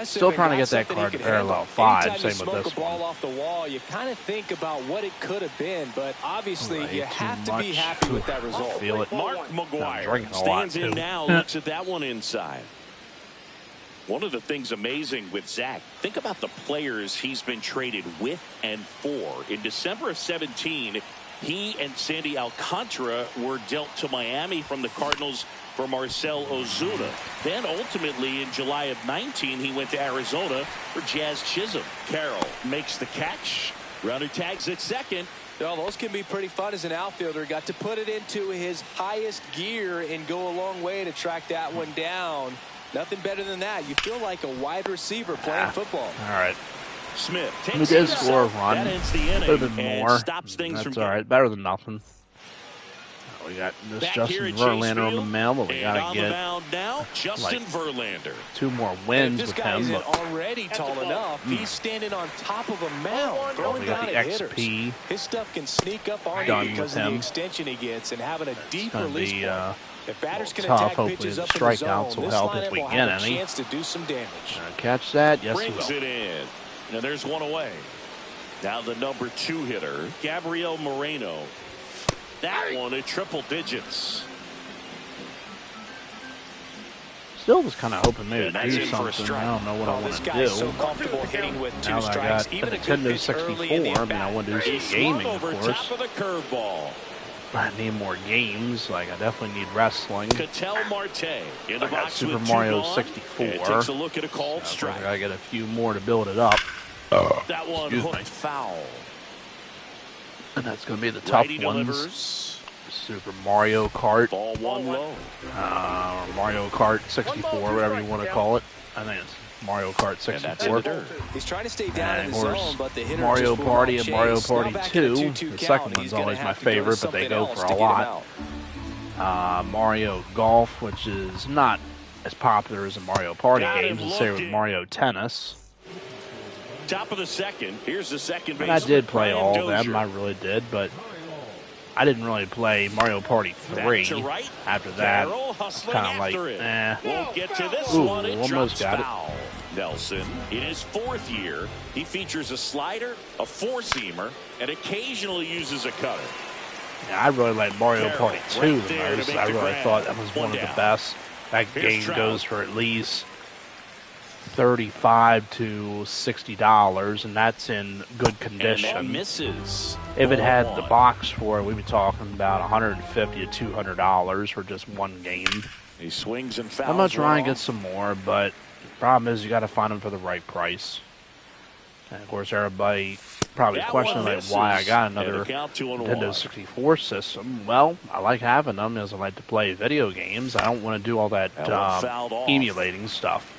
[SPEAKER 1] Still trying to get that card to parallel 5. Same with this one.
[SPEAKER 3] Off the wall, you kind of think about what it could have been, but obviously you have to be happy with that result.
[SPEAKER 1] Feel it.
[SPEAKER 2] Mark McGuire stands in now, looks at that one inside. One of the things amazing with Zach, think about the players he's been traded with and for. In December of 17, he and Sandy Alcantara were dealt to Miami from the Cardinals for Marcell Ozuna. Then ultimately in July of 19, he went to Arizona for Jazz Chisholm. Carroll makes the catch. Runner tags at second.
[SPEAKER 3] Well, those can be pretty fun as an outfielder. Got to put it into his highest gear and go a long way to track that one down. Nothing better than that. You feel like a wide receiver playing football.
[SPEAKER 1] All right.
[SPEAKER 2] Smith
[SPEAKER 1] we did score a run. A little bit more. That's all right. Better than nothing. We got this Justin Verlander on the mound, but we got to get
[SPEAKER 2] Justin Verlander.
[SPEAKER 1] 2 more wins with him.
[SPEAKER 3] This guy already tall enough. He's standing on top of a mound.
[SPEAKER 1] We got the XP.
[SPEAKER 3] His stuff can sneak up on you because of the extension he gets and having a deep release point. If batters can attack pitches up in the zone,
[SPEAKER 1] will help if we get any.
[SPEAKER 3] Chance to do some damage.
[SPEAKER 1] Catch that? Yes, we will.
[SPEAKER 2] Brings it in. Now there's one away. Now the number 2 hitter, Gabriel Moreno. That one at triple digits.
[SPEAKER 1] Still was kind of hoping maybe to do something. I don't know what I want to do.
[SPEAKER 3] So comfortable hitting with 2
[SPEAKER 1] now
[SPEAKER 3] strikes.
[SPEAKER 1] I got a Nintendo 64. I want to do some gaming, of course.
[SPEAKER 2] Top of the curveball.
[SPEAKER 1] I need more games. Like I definitely need wrestling.
[SPEAKER 2] Cattell Marte in the
[SPEAKER 1] I got
[SPEAKER 2] box
[SPEAKER 1] Super
[SPEAKER 2] with
[SPEAKER 1] Mario
[SPEAKER 2] 2
[SPEAKER 1] 64.
[SPEAKER 2] Takes a look at a called strike.
[SPEAKER 1] I gotta get a few more to build it up.
[SPEAKER 2] That one hooked foul.
[SPEAKER 1] And that's gonna be the tough ones.
[SPEAKER 2] Delivers.
[SPEAKER 1] Super Mario Kart.
[SPEAKER 2] Ball 1 low.
[SPEAKER 1] Mario Kart 64, whatever you want to call it. I think it's Mario Kart 64.
[SPEAKER 3] He's trying to stay down in the zone, but the hitter
[SPEAKER 1] Mario
[SPEAKER 3] just
[SPEAKER 1] Party and Mario
[SPEAKER 3] chase.
[SPEAKER 1] Party 2. The second one's always my favorite, but they go for a lot. Mario Golf, which is not as popular as the Mario Party games. Let's say with Mario Tennis.
[SPEAKER 2] Top of the second. Here's the second base.
[SPEAKER 1] I did play all of them. I really did, but I didn't really play Mario Party 3 after that. Kind of like,
[SPEAKER 2] Won't get to this
[SPEAKER 1] Ooh,
[SPEAKER 2] one. It
[SPEAKER 1] almost got
[SPEAKER 2] foul.
[SPEAKER 1] it.
[SPEAKER 2] Nelson, in his 4th year, he features a slider, a 4-seamer, and occasionally uses a cutter.
[SPEAKER 1] Yeah, I really like Mario Party 2 the most. I really thought that was one of the best. That game goes for at least $35 to $60, and that's in good condition.
[SPEAKER 2] And that misses.
[SPEAKER 1] If it had the box for it, we'd be talking about $150 to $200 for just one game.
[SPEAKER 2] He swings and fouls.
[SPEAKER 1] I'm gonna try and get some more, but the problem is you got to find them for the right price. And of course, everybody probably questioning like why I got another Nintendo 64 system. Well, I like having them as I like to play video games. I don't want to do all that emulating stuff.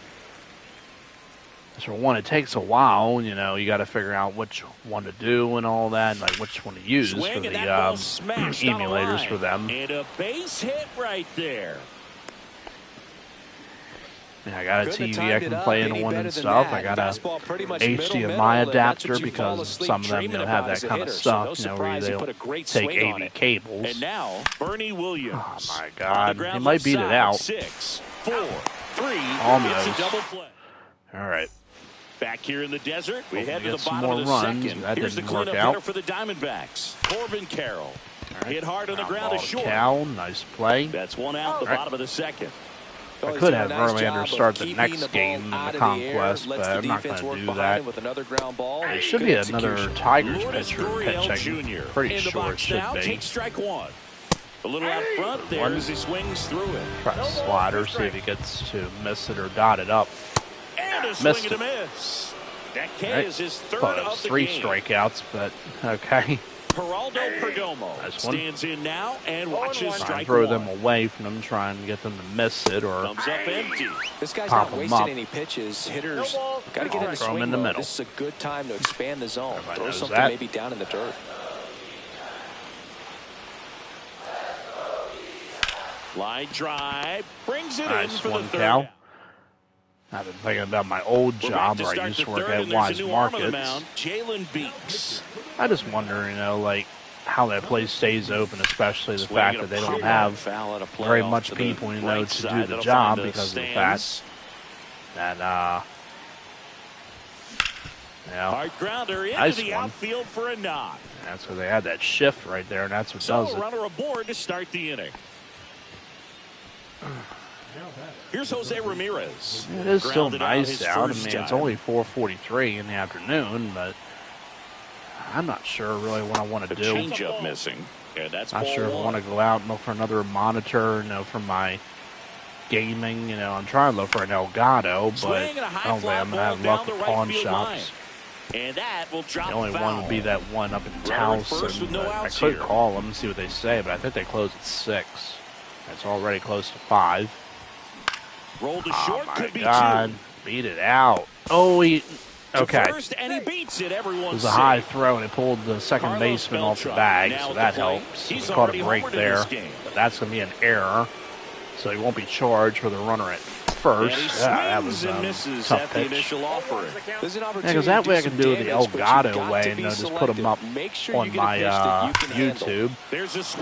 [SPEAKER 1] For one, it takes a while. You know, you got to figure out which one to do and all that, and like which one to use for the emulators for them.
[SPEAKER 2] And a base hit right there.
[SPEAKER 1] Yeah, I got a TV I can play in one and stuff. I got a HDMI adapter because some of them have that kind of stuff, you know, where they'll take AV cables.
[SPEAKER 2] And now, Bernie Williams.
[SPEAKER 1] Oh my God, he might beat it out.
[SPEAKER 2] 6, 4, 3.
[SPEAKER 1] Almost. All right.
[SPEAKER 2] Back here in the desert, we head to the
[SPEAKER 1] some
[SPEAKER 2] bottom
[SPEAKER 1] more
[SPEAKER 2] of the
[SPEAKER 1] runs.
[SPEAKER 2] second.
[SPEAKER 1] That
[SPEAKER 2] Here's the
[SPEAKER 1] didn't work
[SPEAKER 2] cleanup
[SPEAKER 1] out.
[SPEAKER 2] hitter for the Diamondbacks, Corbin Carroll.
[SPEAKER 1] Right.
[SPEAKER 2] Hit hard on the ground to short.
[SPEAKER 1] Cal, nice play.
[SPEAKER 2] That's one out the bottom of the second.
[SPEAKER 1] I could have Verlander start the next game in the Conquest, but I'm not going to do that. It should be another Tigers pitcher pitching. Pretty sure it should be.
[SPEAKER 2] Take strike one. A little out front there as he swings through it.
[SPEAKER 1] Try a slider, see if he gets to miss it or dot it up.
[SPEAKER 2] And a swing and a miss. That K is his third of the
[SPEAKER 1] three
[SPEAKER 2] game.
[SPEAKER 1] Strikeouts, but okay.
[SPEAKER 2] Geraldo Perdomo stands in now and watches strike
[SPEAKER 1] throw
[SPEAKER 2] one.
[SPEAKER 1] them away from them, try and get them to miss it or
[SPEAKER 2] comes up empty.
[SPEAKER 3] This guy's
[SPEAKER 1] pop
[SPEAKER 3] not
[SPEAKER 1] them
[SPEAKER 3] wasting
[SPEAKER 1] up.
[SPEAKER 3] any pitches. Hitters got to get in the
[SPEAKER 1] throw them
[SPEAKER 3] swing
[SPEAKER 1] in the
[SPEAKER 3] mode.
[SPEAKER 1] middle.
[SPEAKER 3] This is a good time to expand the zone.
[SPEAKER 1] Everybody
[SPEAKER 3] Throw
[SPEAKER 1] knows
[SPEAKER 3] something
[SPEAKER 1] that.
[SPEAKER 3] maybe down in the dirt.
[SPEAKER 2] Line drive brings it
[SPEAKER 1] Nice
[SPEAKER 2] in for
[SPEAKER 1] one,
[SPEAKER 2] the third.
[SPEAKER 1] Cal. I've been thinking about my old job where I used to work at Wise Markets.
[SPEAKER 2] Jalen Beeks.
[SPEAKER 1] I just wonder, you know, like how that place stays open, especially the fact that they don't have very much people, you know, to do the job because of the fact that, you know,
[SPEAKER 2] Hard grounder into
[SPEAKER 1] nice
[SPEAKER 2] the
[SPEAKER 1] one.
[SPEAKER 2] outfield for a knock.
[SPEAKER 1] That's where they had that shift right there, and that's what does it.
[SPEAKER 2] Runner aboard to start the inning. Here's Jose Ramirez.
[SPEAKER 1] It is still
[SPEAKER 2] Grounded
[SPEAKER 1] nice out. I
[SPEAKER 2] his
[SPEAKER 1] mean,
[SPEAKER 2] first
[SPEAKER 1] it's
[SPEAKER 2] time.
[SPEAKER 1] only 4:43 in the afternoon, but I'm not sure really what I want to
[SPEAKER 2] The
[SPEAKER 1] do.
[SPEAKER 2] changeup missing. And that's
[SPEAKER 1] Not sure if I want to go out and look for another monitor, you know, for my gaming. You know, I'm trying to look for an Elgato, but I don't think I'm going to have luck with pawn shops.
[SPEAKER 2] And that will drop
[SPEAKER 1] The only one would be that one up in Towson. I could call them and see what they say, but I think they close at 6. That's already close to 5.
[SPEAKER 2] Roll to
[SPEAKER 1] Oh
[SPEAKER 2] short,
[SPEAKER 1] my
[SPEAKER 2] could be
[SPEAKER 1] God.
[SPEAKER 2] 2.
[SPEAKER 1] Beat it out. Oh, he... Okay.
[SPEAKER 2] First, and he beats it.
[SPEAKER 1] It was a high throw, and it pulled the second baseman off the bag, so that helps. He caught a break there, but that's going to be an error, so he won't be charged for the runner at first. Yeah, that was tough pitch. Yeah, because that way I can do it the Elgato way and just put them up on my YouTube.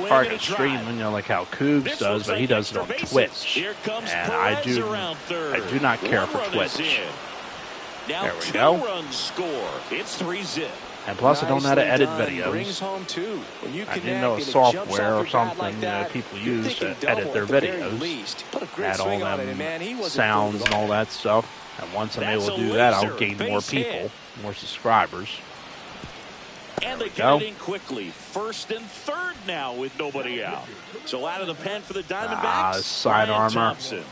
[SPEAKER 1] Or I can stream them, you know, like how Cougs does, but he does it on Twitch. And I do not care for Twitch. There we go.
[SPEAKER 2] It's 3-0.
[SPEAKER 1] And plus, I don't know how to edit videos. I didn't know a software or something that people use to edit their videos. Add all them sounds and all that stuff. And once I'm able to do that, I'll gain more people, more subscribers.
[SPEAKER 2] And they get it in quickly. First and third now with nobody out. So out of the pen for the Diamondbacks.
[SPEAKER 1] Side armor.
[SPEAKER 2] Thompson.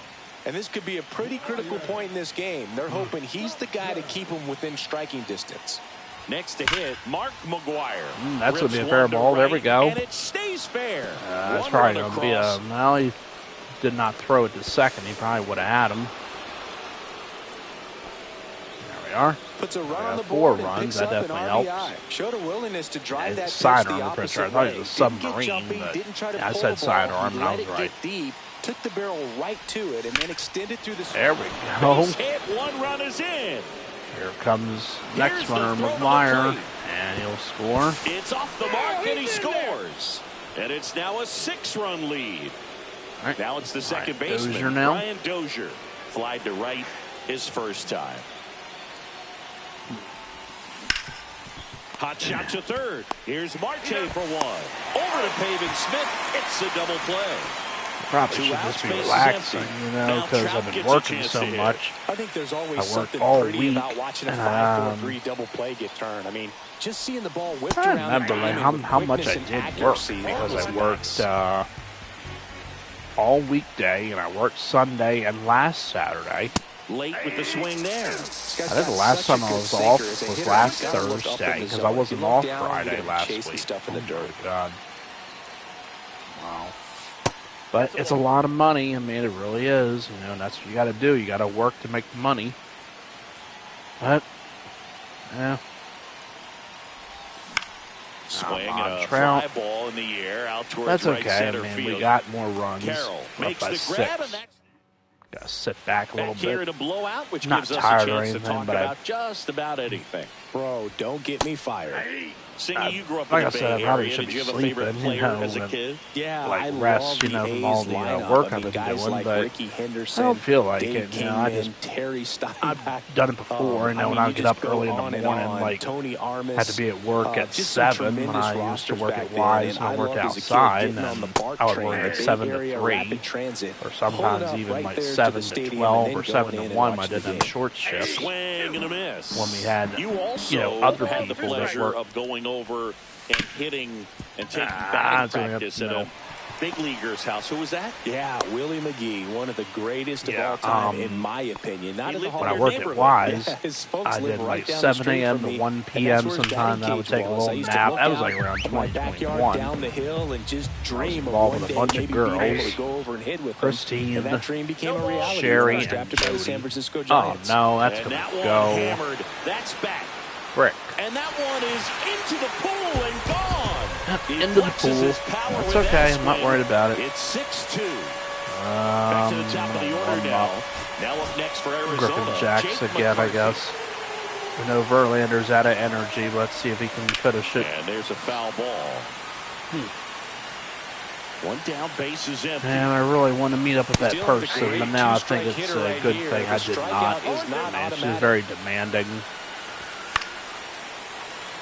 [SPEAKER 3] And this could be a pretty critical point in this game. They're hoping he's the guy to keep him within striking distance.
[SPEAKER 2] Next to hit, Mark McGuire.
[SPEAKER 1] That's going to be a fair ball. There we go.
[SPEAKER 2] And it stays fair.
[SPEAKER 1] That's probably going to be a... Well, he did not throw it to second. He probably would have had him. There we are.
[SPEAKER 3] Puts a run on the
[SPEAKER 1] 4
[SPEAKER 3] board
[SPEAKER 1] runs. That definitely helps.
[SPEAKER 3] Showed a willingness to drive that
[SPEAKER 1] sidearm pitcher. I thought he was a submarine, but I said sidearm, and I was right.
[SPEAKER 3] Took the barrel right to it and then extended through the...
[SPEAKER 1] There we go.
[SPEAKER 2] Hit, 1 run is in.
[SPEAKER 1] Here comes next runner, McGuire, and he'll score.
[SPEAKER 2] It's off the mark, and he scores. And it's now a 6-run lead.
[SPEAKER 1] Right.
[SPEAKER 2] Now it's the second baseman,
[SPEAKER 1] Dozier now.
[SPEAKER 2] Brian Dozier. Flied to right his first time. Hot shot to third. Here's Marte for 1. Over to Pavin Smith. It's a double play.
[SPEAKER 1] Probably should just be relaxing, you know, because I've been working so much.
[SPEAKER 3] I think there's always something
[SPEAKER 1] all
[SPEAKER 3] pretty
[SPEAKER 1] week.
[SPEAKER 3] about watching a 5-4-3 double play get turned. I mean, just seeing the ball whipped
[SPEAKER 1] I
[SPEAKER 3] around.
[SPEAKER 1] don't remember like how much I did work, because I worked all weekday, and I worked Sunday and last Saturday.
[SPEAKER 2] Late with the swing there.
[SPEAKER 1] I think the last time I was off was last Thursday, because I wasn't off Friday last week.
[SPEAKER 3] Stuff in the dirt.
[SPEAKER 1] Oh, God. Wow. But it's a lot of money. I mean, it really is. You know, and that's what you got to do. You got to work to make the money. But, yeah.
[SPEAKER 2] Swing and a fly ball in the air out towards
[SPEAKER 1] that's
[SPEAKER 2] right
[SPEAKER 1] okay.
[SPEAKER 2] center
[SPEAKER 1] I mean,
[SPEAKER 2] field.
[SPEAKER 1] we got more runs.
[SPEAKER 2] Carroll makes
[SPEAKER 1] by
[SPEAKER 2] the
[SPEAKER 1] 6.
[SPEAKER 2] grab, and that's
[SPEAKER 1] got to sit back a little
[SPEAKER 2] back here
[SPEAKER 1] bit.
[SPEAKER 2] at a blowout, which
[SPEAKER 1] Not
[SPEAKER 2] gives us a
[SPEAKER 1] tired or
[SPEAKER 2] chance to
[SPEAKER 1] anything,
[SPEAKER 2] talk
[SPEAKER 1] but
[SPEAKER 2] about just about anything.
[SPEAKER 3] Bro, don't get me fired.
[SPEAKER 2] Singy, you grew up
[SPEAKER 1] like
[SPEAKER 2] in
[SPEAKER 1] I
[SPEAKER 2] the
[SPEAKER 1] said, I
[SPEAKER 2] Bay
[SPEAKER 1] probably
[SPEAKER 2] Area.
[SPEAKER 1] should
[SPEAKER 2] Did
[SPEAKER 1] be
[SPEAKER 2] you have a favorite
[SPEAKER 1] sleeping,
[SPEAKER 2] player
[SPEAKER 1] you know,
[SPEAKER 2] as a kid?
[SPEAKER 3] Yeah,
[SPEAKER 1] like
[SPEAKER 3] I
[SPEAKER 1] rest, you know,
[SPEAKER 3] love
[SPEAKER 1] from
[SPEAKER 3] the
[SPEAKER 1] all
[SPEAKER 3] A's
[SPEAKER 1] the
[SPEAKER 3] lineup.
[SPEAKER 1] work
[SPEAKER 3] I
[SPEAKER 1] I've
[SPEAKER 3] mean,
[SPEAKER 1] been
[SPEAKER 3] guys
[SPEAKER 1] doing,
[SPEAKER 3] like
[SPEAKER 1] but
[SPEAKER 3] Ricky
[SPEAKER 1] I
[SPEAKER 3] Henderson,
[SPEAKER 1] don't feel like
[SPEAKER 3] Dave
[SPEAKER 1] it. You know, I
[SPEAKER 3] Kingman,
[SPEAKER 1] just
[SPEAKER 3] Terry
[SPEAKER 1] I've
[SPEAKER 3] Steinbach.
[SPEAKER 1] done it before. You know, when I get up early in the morning, like
[SPEAKER 3] Tony Armas,
[SPEAKER 1] had to be at work at
[SPEAKER 3] just some
[SPEAKER 1] 7 when I
[SPEAKER 3] tremendous
[SPEAKER 1] used to
[SPEAKER 3] rosters
[SPEAKER 1] work
[SPEAKER 3] back
[SPEAKER 1] at
[SPEAKER 3] then,
[SPEAKER 1] Wise,
[SPEAKER 3] and
[SPEAKER 1] and I
[SPEAKER 3] I
[SPEAKER 1] worked
[SPEAKER 3] loved as a kid
[SPEAKER 1] outside,
[SPEAKER 3] getting on
[SPEAKER 1] and
[SPEAKER 3] the BART
[SPEAKER 1] I would
[SPEAKER 3] train,
[SPEAKER 1] work like
[SPEAKER 3] Bay
[SPEAKER 1] 7
[SPEAKER 3] Area
[SPEAKER 1] to 3,
[SPEAKER 3] Rapid Transit,
[SPEAKER 1] or
[SPEAKER 3] pulling
[SPEAKER 1] sometimes
[SPEAKER 3] up
[SPEAKER 1] even
[SPEAKER 3] right
[SPEAKER 1] like
[SPEAKER 3] there to
[SPEAKER 1] 7
[SPEAKER 3] the
[SPEAKER 1] to
[SPEAKER 3] stadium,
[SPEAKER 1] 12
[SPEAKER 3] and
[SPEAKER 1] or
[SPEAKER 3] then
[SPEAKER 1] 7
[SPEAKER 3] going
[SPEAKER 1] to
[SPEAKER 3] in and
[SPEAKER 1] 1. I
[SPEAKER 3] watching
[SPEAKER 1] did
[SPEAKER 3] the
[SPEAKER 1] them
[SPEAKER 3] game.
[SPEAKER 1] short shifts
[SPEAKER 2] Swing and a miss.
[SPEAKER 1] when we had,
[SPEAKER 2] You also
[SPEAKER 1] you know, other
[SPEAKER 2] had the
[SPEAKER 1] people that
[SPEAKER 2] pleasure
[SPEAKER 1] work.
[SPEAKER 2] of going over and hitting and taking batting practice at a big leaguer's house. Who was that?
[SPEAKER 3] Yeah, Willie McGee, one of the greatest of all time, in my opinion. Not in the
[SPEAKER 1] when I
[SPEAKER 3] Hall
[SPEAKER 1] worked at Wise,
[SPEAKER 3] his folks
[SPEAKER 1] I
[SPEAKER 3] live
[SPEAKER 1] did
[SPEAKER 3] right
[SPEAKER 1] like
[SPEAKER 3] down the
[SPEAKER 1] 7
[SPEAKER 3] street
[SPEAKER 1] a.m.
[SPEAKER 3] from
[SPEAKER 1] to
[SPEAKER 3] me,
[SPEAKER 1] 1
[SPEAKER 3] and
[SPEAKER 1] p.m.
[SPEAKER 3] that's where his
[SPEAKER 1] sometimes.
[SPEAKER 3] batting
[SPEAKER 1] I would
[SPEAKER 3] cage
[SPEAKER 1] take a
[SPEAKER 3] was. I
[SPEAKER 1] little
[SPEAKER 3] used to
[SPEAKER 1] nap.
[SPEAKER 3] look
[SPEAKER 1] That was
[SPEAKER 3] out
[SPEAKER 1] like around
[SPEAKER 3] my
[SPEAKER 1] 2021.
[SPEAKER 3] backyard down the hill and just dream of
[SPEAKER 1] involved
[SPEAKER 3] one
[SPEAKER 1] with a
[SPEAKER 3] day
[SPEAKER 1] bunch of
[SPEAKER 3] maybe being able
[SPEAKER 1] girls.
[SPEAKER 3] to go over and hit with them.
[SPEAKER 1] Christine,
[SPEAKER 3] And that dream became a reality.
[SPEAKER 1] Sherry,
[SPEAKER 3] when I was
[SPEAKER 1] and
[SPEAKER 3] drafted by the San
[SPEAKER 1] Jody.
[SPEAKER 3] Francisco
[SPEAKER 1] Oh
[SPEAKER 3] Giants.
[SPEAKER 1] no, that's
[SPEAKER 2] And
[SPEAKER 1] gonna
[SPEAKER 2] that one
[SPEAKER 1] go.
[SPEAKER 2] hammered. That's back.
[SPEAKER 1] Brick.
[SPEAKER 2] And that one is into the pool and gone.
[SPEAKER 1] Into the pool. That's okay. I'm not worried about it.
[SPEAKER 2] It's 6-2. Back to the top of the order now. Now up next for Arizona.
[SPEAKER 1] Griffin Jacks
[SPEAKER 2] Jake
[SPEAKER 1] again,
[SPEAKER 2] McCarthy.
[SPEAKER 1] I guess. We know Verlander's out of energy. Let's see if he can finish it.
[SPEAKER 2] And there's a foul ball. One down, base is empty.
[SPEAKER 1] Man, I really want to meet up with that
[SPEAKER 3] Still the
[SPEAKER 1] person,
[SPEAKER 3] great
[SPEAKER 1] but now I think
[SPEAKER 3] two-strike
[SPEAKER 1] it's
[SPEAKER 3] hitter
[SPEAKER 1] a
[SPEAKER 3] right
[SPEAKER 1] good
[SPEAKER 3] here.
[SPEAKER 1] thing
[SPEAKER 3] The
[SPEAKER 1] I did not.
[SPEAKER 3] strikeout is not
[SPEAKER 1] Man, she's
[SPEAKER 3] automatic.
[SPEAKER 1] very demanding.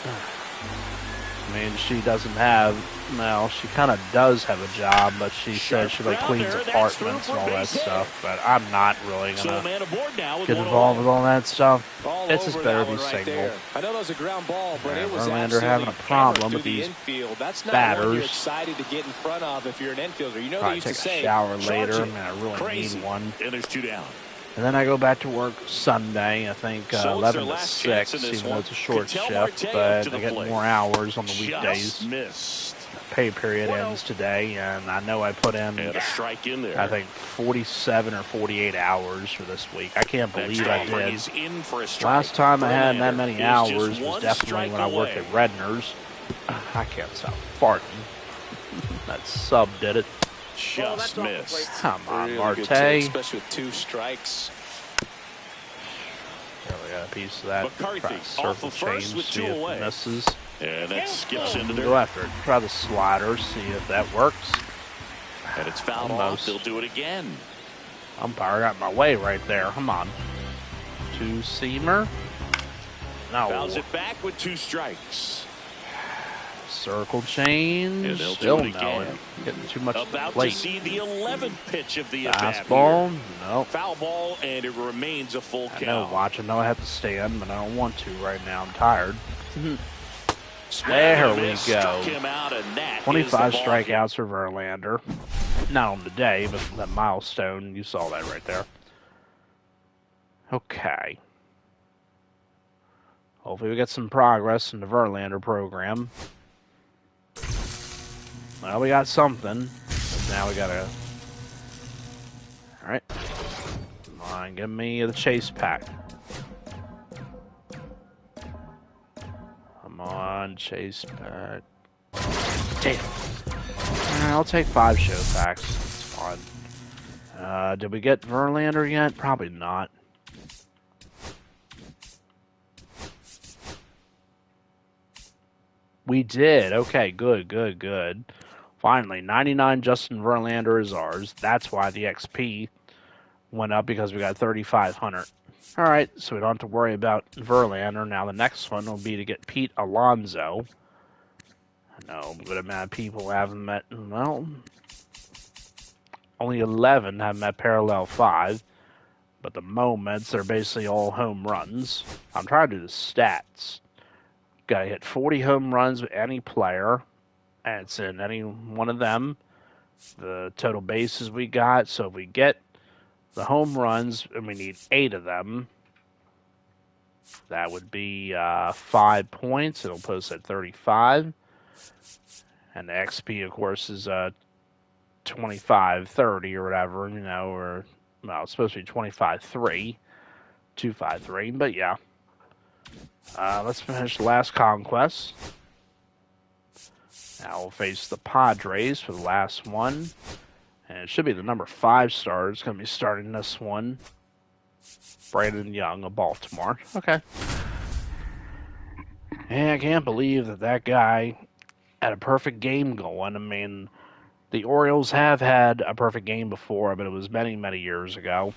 [SPEAKER 1] I mean, she doesn't have, well, she kind of does have a job, but she says she like cleans apartments and all that stuff, but I'm not really going to get involved with all that stuff. It's just better to be single.
[SPEAKER 3] I know that was a ground ball, but it was
[SPEAKER 1] Verlander having a
[SPEAKER 3] absolutely
[SPEAKER 1] problem with
[SPEAKER 3] through the
[SPEAKER 1] these
[SPEAKER 3] infield. That's not
[SPEAKER 1] batters.
[SPEAKER 3] one you're excited to get in front of if you're an infielder. You know, they
[SPEAKER 1] Probably
[SPEAKER 3] used
[SPEAKER 1] take
[SPEAKER 3] to
[SPEAKER 1] a
[SPEAKER 3] say,
[SPEAKER 1] shower
[SPEAKER 3] charge
[SPEAKER 1] later.
[SPEAKER 3] it.
[SPEAKER 1] Man, I really
[SPEAKER 2] Crazy.
[SPEAKER 1] need one.
[SPEAKER 2] And there's 2 down.
[SPEAKER 1] And then I go back to work Sunday, I think
[SPEAKER 2] So it's
[SPEAKER 1] 11
[SPEAKER 2] their
[SPEAKER 1] to
[SPEAKER 2] last
[SPEAKER 1] 6,
[SPEAKER 2] chance in this
[SPEAKER 1] even though
[SPEAKER 2] one.
[SPEAKER 1] it's a short
[SPEAKER 2] Ketel
[SPEAKER 1] shift,
[SPEAKER 2] Marte up
[SPEAKER 1] but
[SPEAKER 2] to the
[SPEAKER 1] I get
[SPEAKER 2] plate.
[SPEAKER 1] more hours on the weekdays.
[SPEAKER 2] Just missed.
[SPEAKER 1] Pay period ends today, and I know I put in,
[SPEAKER 2] And a strike in there.
[SPEAKER 1] I think, 47 or 48 hours for this week. I can't believe I did.
[SPEAKER 2] He's in for a strike.
[SPEAKER 1] Last time I had that
[SPEAKER 2] Verlander
[SPEAKER 1] many
[SPEAKER 2] is
[SPEAKER 1] hours
[SPEAKER 2] just
[SPEAKER 1] was
[SPEAKER 2] one
[SPEAKER 1] definitely
[SPEAKER 2] strike
[SPEAKER 1] when I worked
[SPEAKER 2] away.
[SPEAKER 1] at Redner's. I can't stop farting. That sub did it.
[SPEAKER 2] Just missed.
[SPEAKER 1] Come on,
[SPEAKER 3] Really
[SPEAKER 1] Marte.
[SPEAKER 3] good take, especially with 2 strikts.
[SPEAKER 1] There we got a piece of that.
[SPEAKER 2] McCarthy
[SPEAKER 1] Try to
[SPEAKER 2] off
[SPEAKER 1] circle
[SPEAKER 2] of first
[SPEAKER 1] change,
[SPEAKER 2] with
[SPEAKER 1] see
[SPEAKER 2] 2
[SPEAKER 1] if
[SPEAKER 2] away.
[SPEAKER 1] it misses.
[SPEAKER 2] And that skips into
[SPEAKER 1] Go
[SPEAKER 2] there.
[SPEAKER 1] after it. Try the slider, see if that works.
[SPEAKER 2] And it's fouled off.
[SPEAKER 1] Almost.
[SPEAKER 2] They'll do it again.
[SPEAKER 1] Umpire got in my way right there. Come on. 2-seamer. No.
[SPEAKER 2] Fouls it back with 2 strikes.
[SPEAKER 1] Circle change.
[SPEAKER 2] And they'll do
[SPEAKER 1] Still
[SPEAKER 2] it
[SPEAKER 1] no.
[SPEAKER 2] again.
[SPEAKER 1] Getting too much
[SPEAKER 2] About
[SPEAKER 1] plate.
[SPEAKER 2] to see the 11th pitch of the at-bat
[SPEAKER 1] Fastball.
[SPEAKER 2] here.
[SPEAKER 1] No.
[SPEAKER 2] Foul ball, and it remains a full
[SPEAKER 1] I
[SPEAKER 2] count.
[SPEAKER 1] know, watch. I know I have to stand, but I don't want to right now. I'm tired.
[SPEAKER 2] Swing
[SPEAKER 1] There
[SPEAKER 2] and a
[SPEAKER 1] we
[SPEAKER 2] miss,
[SPEAKER 1] go.
[SPEAKER 2] struck him out, and that is
[SPEAKER 1] 25
[SPEAKER 2] the ball
[SPEAKER 1] strikeouts for Verlander. Not on the day, but that milestone. You saw that right there. Okay. Hopefully we get some progress in the Verlander program. Well, we got something. But now we gotta... Alright. Come on, give me the chase pack. Come on, chase pack. Damn. I'll take 5 show packs. It's fine. Did we get Verlander yet? Probably not. We did. Okay, good. Finally, 99 Justin Verlander is ours. That's why the XP went up, because we got 3,500. All right, so we don't have to worry about Verlander. Now the next one will be to get Pete Alonso. I know, but a amount of people haven't met. Well, only 11 have met parallel 5, but the moments are basically all home runs. I'm trying to do the stats. Got to hit 40 home runs with any player, and it's in any one of them. The total bases we got, so if we get the home runs, and we need 8 of them, that would be 5 points. It'll put us at 35. And the XP, of course, is 25-30 or whatever, you know, or, well, it's supposed to be 25-3, 253, but yeah. Let's finish the last conquest. Now we'll face the Padres for the last one. And it should be the number 5 starter. It's going to be starting this one. Brandon Young of Baltimore. Okay. And I can't believe that guy had a perfect game going. I mean, the Orioles have had a perfect game before, but it was many, many years ago.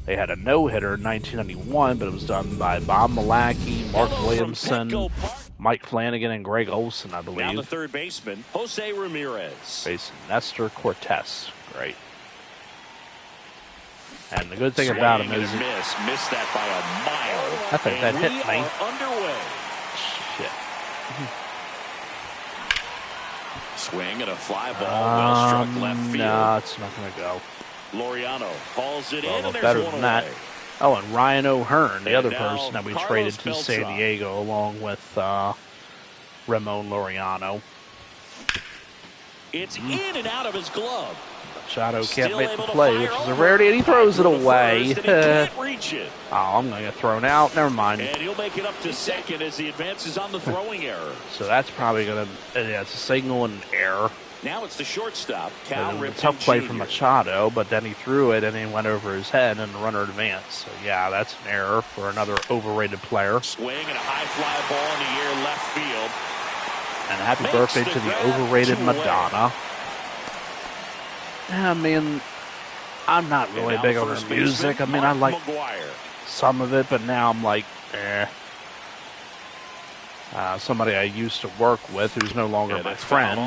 [SPEAKER 1] They had a no-hitter in 1991, but it was done by Bob Malacky, Mark Williamson, Mike Flanagan, and Greg Olson, I believe.
[SPEAKER 2] Now the third baseman, Jose Ramirez.
[SPEAKER 1] Facing Nestor Cortez. Great. And the good thing about him is...
[SPEAKER 2] Missed that by a mile.
[SPEAKER 1] I think that hit me.
[SPEAKER 2] Underway.
[SPEAKER 1] Shit.
[SPEAKER 2] Swing and a fly ball. Well struck left field.
[SPEAKER 1] No, it's not going to go.
[SPEAKER 2] Loriano calls it in, and
[SPEAKER 1] better
[SPEAKER 2] there's
[SPEAKER 1] than
[SPEAKER 2] one
[SPEAKER 1] that.
[SPEAKER 2] away.
[SPEAKER 1] Oh, and Ryan O'Hearn, the other
[SPEAKER 2] now
[SPEAKER 1] person that we
[SPEAKER 2] Carlos
[SPEAKER 1] traded to
[SPEAKER 2] Beltran.
[SPEAKER 1] San Diego along with Ramon Loriano.
[SPEAKER 2] It's in and out of his glove.
[SPEAKER 1] Machado can't
[SPEAKER 2] Still
[SPEAKER 1] make the
[SPEAKER 2] able to
[SPEAKER 1] play,
[SPEAKER 2] fire
[SPEAKER 1] which is a
[SPEAKER 2] over.
[SPEAKER 1] rarity, and he throws it
[SPEAKER 2] Back to the
[SPEAKER 1] away.
[SPEAKER 2] first, and he can't reach it.
[SPEAKER 1] Oh, I'm going to get thrown out. Never mind.
[SPEAKER 2] And he'll make it up to second as he advances on the throwing error.
[SPEAKER 1] So that's probably going to, yeah, it's a signal and an error.
[SPEAKER 2] Now it's the shortstop, Cal
[SPEAKER 1] It was a
[SPEAKER 2] Ripken
[SPEAKER 1] tough play
[SPEAKER 2] Jr.
[SPEAKER 1] from Machado, but then he threw it and he went over his head and the runner advanced. So yeah, that's an error for another overrated player.
[SPEAKER 2] Swing and a high fly ball in the air left field.
[SPEAKER 1] And happy
[SPEAKER 2] Makes
[SPEAKER 1] birthday
[SPEAKER 2] the
[SPEAKER 1] to the
[SPEAKER 2] grab,
[SPEAKER 1] overrated
[SPEAKER 2] 2 away.
[SPEAKER 1] Madonna. Yeah, I mean, I'm not really big on her music. I mean, I like some of it, but now I'm like, eh. Somebody I used to work with who's no longer my friend,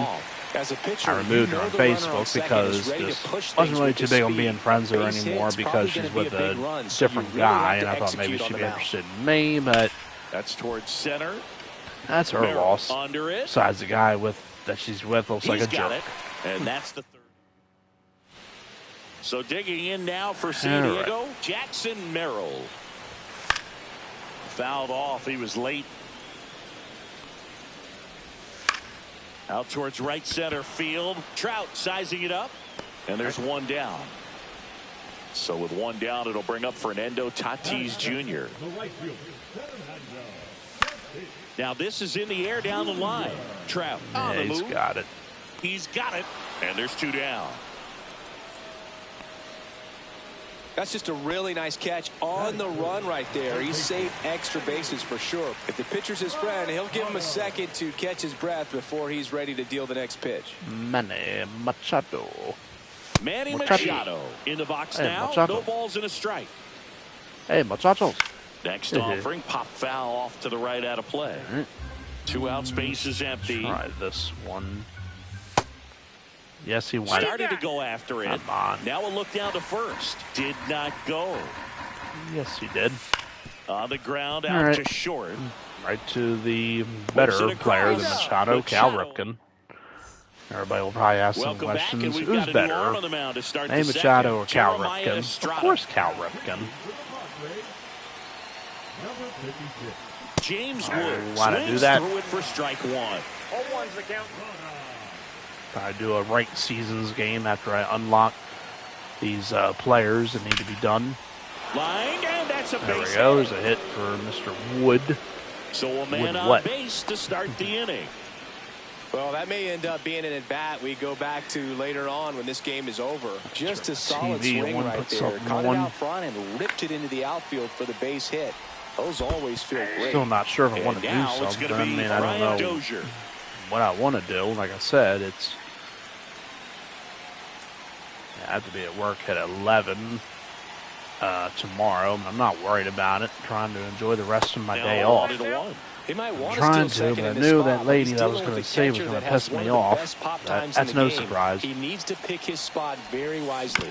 [SPEAKER 3] As a pitcher,
[SPEAKER 1] I removed her on Facebook because this wasn't really too big on being friends with her anymore because she's with a different guy, and I thought maybe she'd be interested in me, but
[SPEAKER 2] that's towards center.
[SPEAKER 1] That's her loss.
[SPEAKER 2] Under it.
[SPEAKER 1] Besides, the guy that she's with looks like a jerk.
[SPEAKER 2] And that's the third. So digging in now for San Diego, Jackson Merrill. Fouled off. He was late. Out towards right center field. Trout sizing it up. And there's one down. So with one down, it'll bring up Fernando Tatis Jr. Now this is in the air down the line. Trout on the move.
[SPEAKER 1] He's got it.
[SPEAKER 2] He's got it. And there's 2 down.
[SPEAKER 3] That's just a really nice catch on the run right there. He saved extra bases for sure. If the pitcher's his friend, he'll give him a second to catch his breath before he's ready to deal the next pitch.
[SPEAKER 1] Manny Machado.
[SPEAKER 2] Manny Machado in the box now.
[SPEAKER 1] Machado.
[SPEAKER 2] No balls and a strike.
[SPEAKER 1] Hey, Machado.
[SPEAKER 2] Next offering, pop foul off to the right out of play. 2 outs, base is empty.
[SPEAKER 1] Try this one. Yes, he went.
[SPEAKER 2] Started to go after it.
[SPEAKER 1] Come on.
[SPEAKER 2] Now a look down to first. Did not go.
[SPEAKER 1] Yes, he did.
[SPEAKER 2] On the ground, out to short.
[SPEAKER 1] Right to the better player than Machado, Cal Ripken. Everybody will probably ask some questions. Who's better, Manny Machado or Cal Ripken? Of course, Cal Ripken.
[SPEAKER 2] James Wood
[SPEAKER 1] want to do that?
[SPEAKER 2] through it for strike 1.
[SPEAKER 3] 0-1's the count.
[SPEAKER 1] I do a ranked seasons game after I unlock these players that need to be done.
[SPEAKER 2] Line, and that's a
[SPEAKER 1] There we
[SPEAKER 2] base
[SPEAKER 1] go.
[SPEAKER 2] hit.
[SPEAKER 1] There's a hit for Mr. Wood.
[SPEAKER 2] So a man on
[SPEAKER 1] what?
[SPEAKER 2] base to start the inning.
[SPEAKER 3] Well, that may end up being an at-bat we go back to later on when this game is over. Just a solid
[SPEAKER 1] TV,
[SPEAKER 3] swing
[SPEAKER 1] one
[SPEAKER 3] right
[SPEAKER 1] puts
[SPEAKER 3] there.
[SPEAKER 1] something
[SPEAKER 3] Caught it
[SPEAKER 1] on.
[SPEAKER 3] out front and ripped it into the outfield for the base hit. Those always feel great.
[SPEAKER 1] Still not sure if I want to do
[SPEAKER 2] And now it's
[SPEAKER 1] something.
[SPEAKER 2] gonna
[SPEAKER 1] I
[SPEAKER 2] be
[SPEAKER 1] mean, I don't
[SPEAKER 2] Ryan
[SPEAKER 1] know
[SPEAKER 2] Dozier.
[SPEAKER 1] what I want to do. Like I said, I have to be at work at 11 tomorrow. I'm not worried about it. I'm trying to enjoy the rest of my day off.
[SPEAKER 3] He might want
[SPEAKER 1] trying
[SPEAKER 3] to,
[SPEAKER 1] but I knew that lady that was going to say was going to piss me off. That's no surprise.
[SPEAKER 3] He needs to pick his spot very wisely.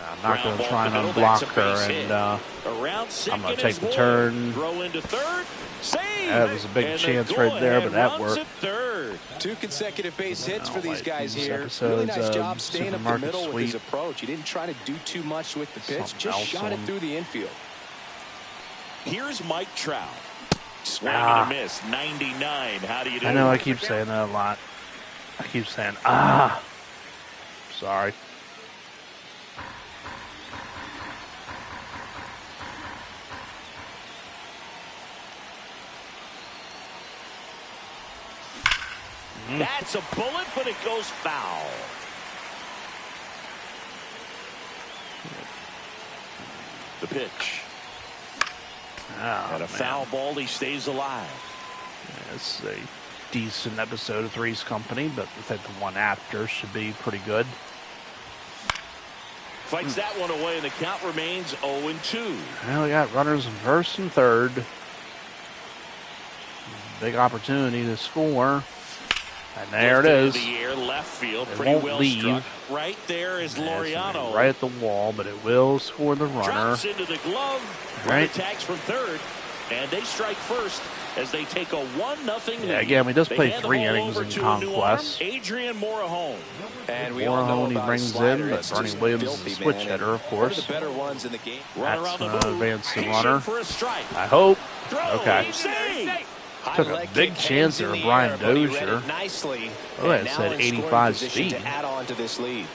[SPEAKER 1] I'm not going to try and unblock her, and I'm going to take the turn. That was a big chance right there, but that worked.
[SPEAKER 3] 2 consecutive base hits for these guys here.
[SPEAKER 1] Episodes,
[SPEAKER 3] really nice job staying up the middle
[SPEAKER 1] Sweep.
[SPEAKER 3] with his approach. He didn't try to do too much with the pitch, just shot it through the infield.
[SPEAKER 2] Here's Mike Trout. Swing and a miss, 99. How do you do?
[SPEAKER 1] I know I keep saying that a lot. I keep saying, sorry.
[SPEAKER 2] That's a bullet, but it goes foul. The pitch. And a foul ball, he stays alive.
[SPEAKER 1] Yeah, it's a decent episode of Three's Company, but I think the one after should be pretty good.
[SPEAKER 2] Fights that one away, and the count remains 0-2.
[SPEAKER 1] Well, we got runners in first and third. Big opportunity to score. And there it is.
[SPEAKER 2] The air, left field,
[SPEAKER 1] it
[SPEAKER 2] pretty
[SPEAKER 1] won't
[SPEAKER 2] well
[SPEAKER 1] leave.
[SPEAKER 2] struck. Right there is Laureano.
[SPEAKER 1] Right at the wall, but it will score the runner.
[SPEAKER 2] Drops into the glove. Runner tags from third, and they strike first as they take a 1-0 lead.
[SPEAKER 1] Yeah, again, we just played 3 innings in Conquest.
[SPEAKER 2] Adrian Morahone.
[SPEAKER 3] And we all know
[SPEAKER 1] he
[SPEAKER 3] about
[SPEAKER 1] brings
[SPEAKER 3] slider.
[SPEAKER 1] in, but Bernie Williams is a switch hitter, of course.
[SPEAKER 3] One of the better ones in the game.
[SPEAKER 1] That's an advancing runner.
[SPEAKER 2] For a strike.
[SPEAKER 1] I hope.
[SPEAKER 2] Throw.
[SPEAKER 1] Okay. Took a big chance there, Brian Dozier. Oh, it said 85 speed.
[SPEAKER 3] To add on to this lead.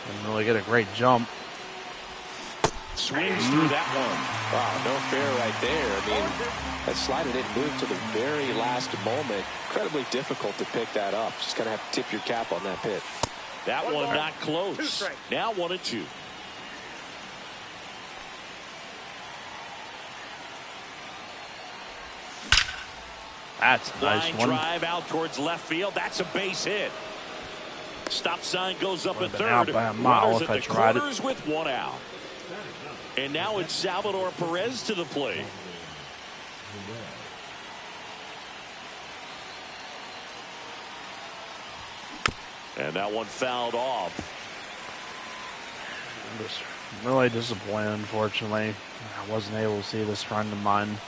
[SPEAKER 1] Didn't really get a great jump.
[SPEAKER 2] Swings through that one.
[SPEAKER 3] Wow, no fair right there. I mean, that slider didn't move to the very last moment. Incredibly difficult to pick that up. Just kind of have to tip your cap on that pitch.
[SPEAKER 2] That one not close. Now 1-2.
[SPEAKER 1] That's a nice one.
[SPEAKER 2] Drive out towards left field. That's a base hit. Stop sign goes up at third.
[SPEAKER 1] Out by a mile if I tried it.
[SPEAKER 2] With 1 out. And now it's Salvador Perez to the plate. And that one fouled off.
[SPEAKER 1] I'm just really disappointed, unfortunately. I wasn't able to see this friend of mine.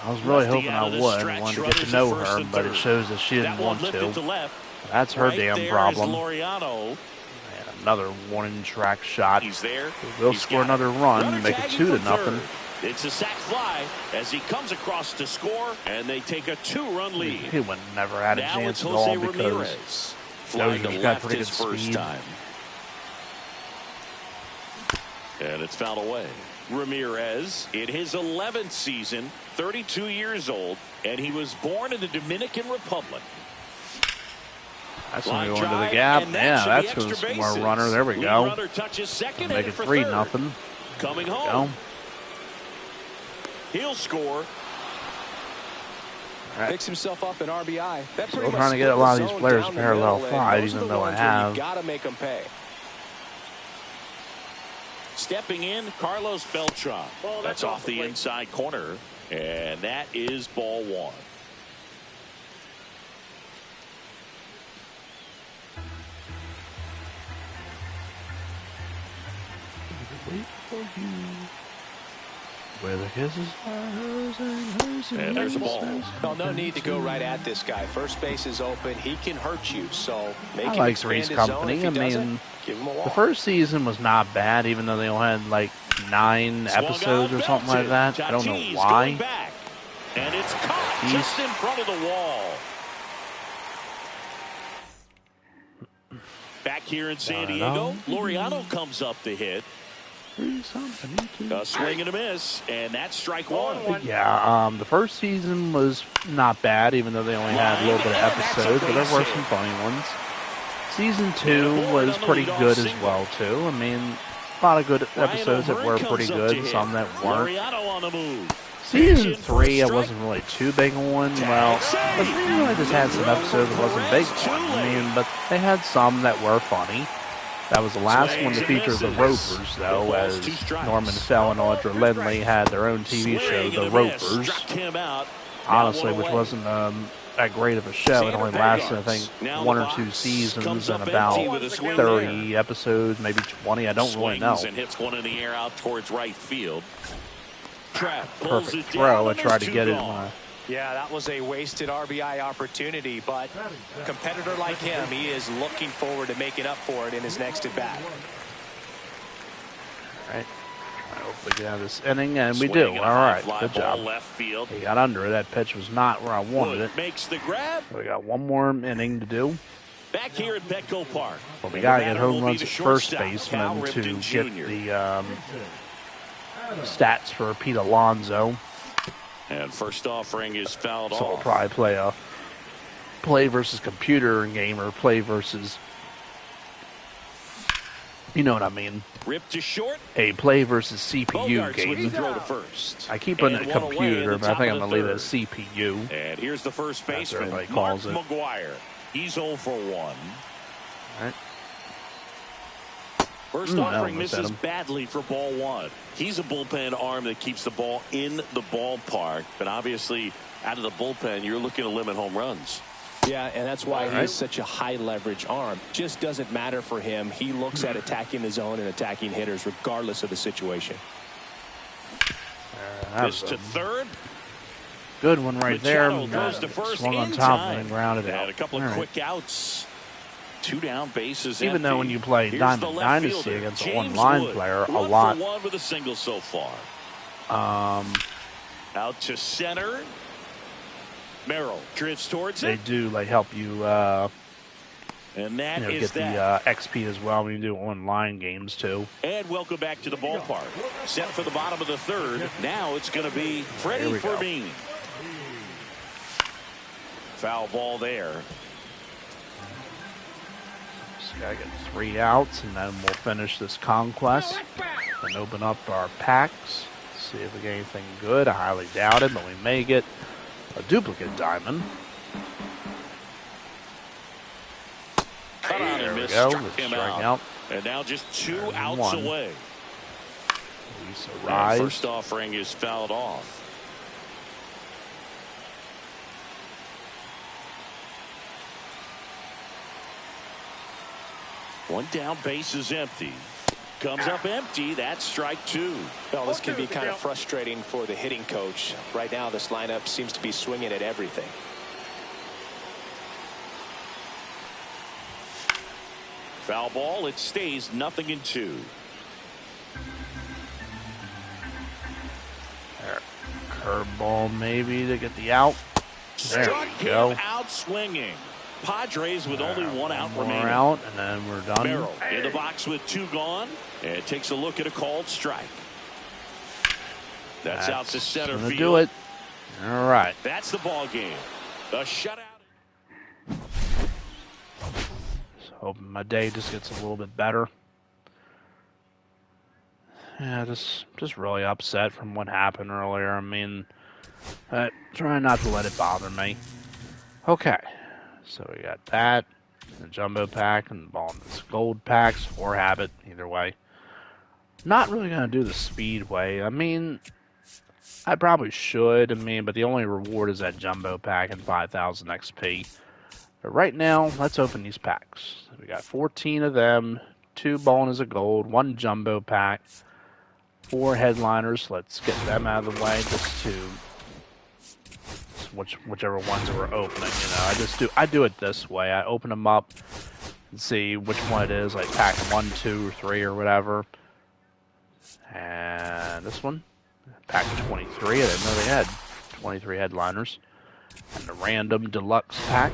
[SPEAKER 1] I was really hoping I would. Wanted to get to know her, but it shows that she didn't want to. That's her damn problem. And another one-track shot.
[SPEAKER 2] He's there.
[SPEAKER 1] They'll score another run, make it 2-0.
[SPEAKER 2] It's a sac fly as he comes across to score, and they take a 2-run lead.
[SPEAKER 1] He would never had a chance at all because Dozier's got pretty good speed.
[SPEAKER 2] And it's fouled away. Ramirez in his 11th season, 32 years old, and he was born in the Dominican Republic.
[SPEAKER 1] That's going to go into the gap. Yeah, that's going to score a runner. There we go. Make it 3-0.
[SPEAKER 2] Coming home. He'll score.
[SPEAKER 3] Right. Picks himself up an RBI.
[SPEAKER 1] Still trying to get a lot of these players parallel 5, even though I have.
[SPEAKER 3] Got to make them pay.
[SPEAKER 2] Stepping in, Carlos Beltran. That's off the inside corner, and that is ball 1.
[SPEAKER 1] Wait for you. Where the kisses are hers and hers
[SPEAKER 2] and there's a ball.
[SPEAKER 3] Well, no need to go right at this guy. First base is open. He can hurt you, so make him
[SPEAKER 1] like Three's Company. I mean, the first season was not bad, even though they only had like 9 episodes or something like that. I don't know why.
[SPEAKER 2] And it's caught just in front of the wall. Back here in San Diego, Laureano comes up to hit. A swing and a miss, and that's strike 1.
[SPEAKER 1] Yeah, the first season was not bad, even though they only had a little bit of episodes, but there were some funny ones. Season 2 was pretty good as well, too. I mean, a lot of good episodes that were pretty good, some that weren't. Season 3, I wasn't really too big on. Well, I just had some episodes that wasn't big on. I mean, but they had some that were funny. That was the last one to feature the Ropers, though, as Norman Fell and Audra Lindley had their own TV show, The Ropers. honestly, which wasn't that great of a show. It only lasted, I think, 1 or 2 seasons and about 30 episodes, maybe 20. I don't really know.
[SPEAKER 2] And hits one in the air out towards right field.
[SPEAKER 1] Perfect throw. I tried to get it.
[SPEAKER 3] Yeah, that was a wasted RBI opportunity, but a competitor like him, he is looking forward to making up for it in his next at-bat.
[SPEAKER 1] All right. I hope we get out of this inning, and we do. All right, good job. He got under it. That pitch was not where I wanted it.
[SPEAKER 2] Makes the grab.
[SPEAKER 1] We got one more inning to do.
[SPEAKER 2] Back here at Petco Park.
[SPEAKER 1] Well, we got to get home runs at first baseman to get the stats for Pete Alonso.
[SPEAKER 2] And first offering is fouled off.
[SPEAKER 1] So we'll probably play a play versus computer game or play versus, you know what I mean.
[SPEAKER 2] Ripped to short.
[SPEAKER 1] A play versus CPU game.
[SPEAKER 2] Throw to first.
[SPEAKER 1] I keep putting it computer, but I think I'm going to leave it as CPU.
[SPEAKER 2] And here's the first baseman,
[SPEAKER 1] everybody calls
[SPEAKER 2] Mark McGuire. He's 0 for 1.
[SPEAKER 1] All right.
[SPEAKER 2] First offering misses badly for ball 1. He's a bullpen arm that keeps the ball in the ballpark. But obviously, out of the bullpen, you're looking to limit home runs.
[SPEAKER 3] Yeah, and that's why he's such a high-leverage arm. Just doesn't matter for him. He looks at attacking the zone and attacking hitters regardless of the situation.
[SPEAKER 2] This to third.
[SPEAKER 1] Good one right there.
[SPEAKER 2] Goes to first
[SPEAKER 1] swung on top and grounded
[SPEAKER 2] out.
[SPEAKER 1] out.
[SPEAKER 2] A couple of quick outs. 2 down bases.
[SPEAKER 1] Even though when you play Diamond Dynasty against a one-line player, a lot.
[SPEAKER 2] 1 for 1 with a single so far. Out to center. Merrill drifts towards
[SPEAKER 1] they
[SPEAKER 2] it.
[SPEAKER 1] do help you
[SPEAKER 2] and that
[SPEAKER 1] get the XP as well when you do online games too.
[SPEAKER 2] And welcome back to the ballpark. Set for the bottom of the third. Now it's going to be Freddie Fermin. Foul ball there.
[SPEAKER 1] So I get 3 outs, and then we'll finish this conquest and open up our packs. See if we get anything good. I highly doubt it, but we may get a duplicate diamond. There we go. Let's strike out.
[SPEAKER 2] And now just 2 outs away. First offering is fouled off. One down, base is empty. Comes up empty. That's strike 2.
[SPEAKER 3] Well, this can be kind of frustrating for the hitting coach. Right now, this lineup seems to be swinging at everything.
[SPEAKER 2] Foul ball. It stays 0-2.
[SPEAKER 1] Curveball maybe to get the out. There we go.
[SPEAKER 2] Out swinging. Padres with only 1 out remaining.
[SPEAKER 1] Out, and then we're done.
[SPEAKER 2] Merrill in the box with 2 gone, and takes a look at a called strike. That's out to center field.
[SPEAKER 1] Do it. All right.
[SPEAKER 2] That's the ball game. A shutout.
[SPEAKER 1] So hoping my day just gets a little bit better. Yeah, just really upset from what happened earlier. I mean, trying not to let it bother me. Okay. So we got that, the jumbo pack, and the bonus gold packs, or habit, either way. Not really going to do the speedway. I mean, I probably should. But the only reward is that jumbo pack and 5,000 XP. But right now, let's open these packs. We got 14 of them, 2 bonus of gold, 1 jumbo pack, 4 headliners. Let's get them out of the way just to whichever ones that we're opening. I do it this way. I open them up and see which one it is, like pack 1, 2, or 3, or whatever. And this one, pack 23. I didn't know they had 23 headliners. And the random deluxe pack,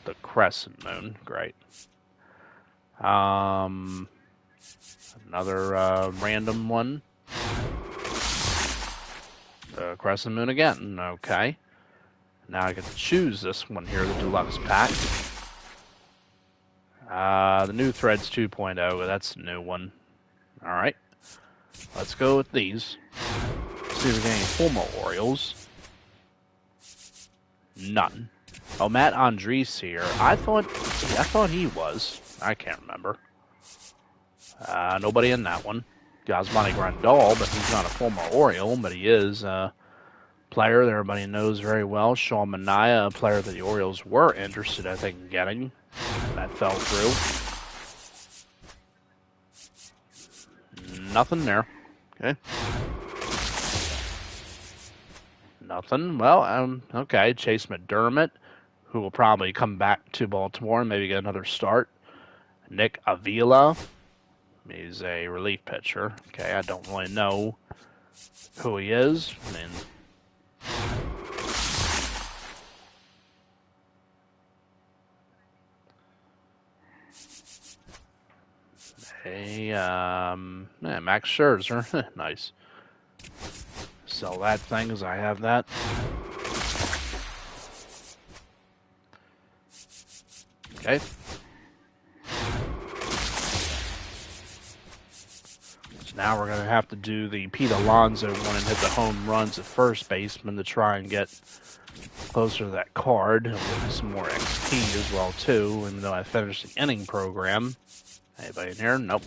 [SPEAKER 1] the Crescent Moon. Great. Another random one. Crescent Moon again. Okay. Now I get to choose this one here, the deluxe pack. The new Threads 2.0. That's the new one. Alright. Let's go with these. See if we get any former Orioles. None. Oh, Matt Andres here. I thought he was. I can't remember. Nobody in that one. Yasmani Grandal, but he's not a former Oriole, but he is player that everybody knows very well, Sean Manaea, a player that the Orioles were interested, I think, in getting. That fell through. Nothing there. Okay. Nothing. Well, okay. Chase McDermott, who will probably come back to Baltimore and maybe get another start. Nick Avila. He's a relief pitcher. Okay, I don't really know who he is. I mean, Max Scherzer. Nice. Sell that thing because I have that. Okay. So now we're going to have to do the Pete Alonso one and hit the home runs at first baseman to try and get closer to that card. It'll give me some more XP as well, too, even though I finished the inning program. Anybody in here? Nope.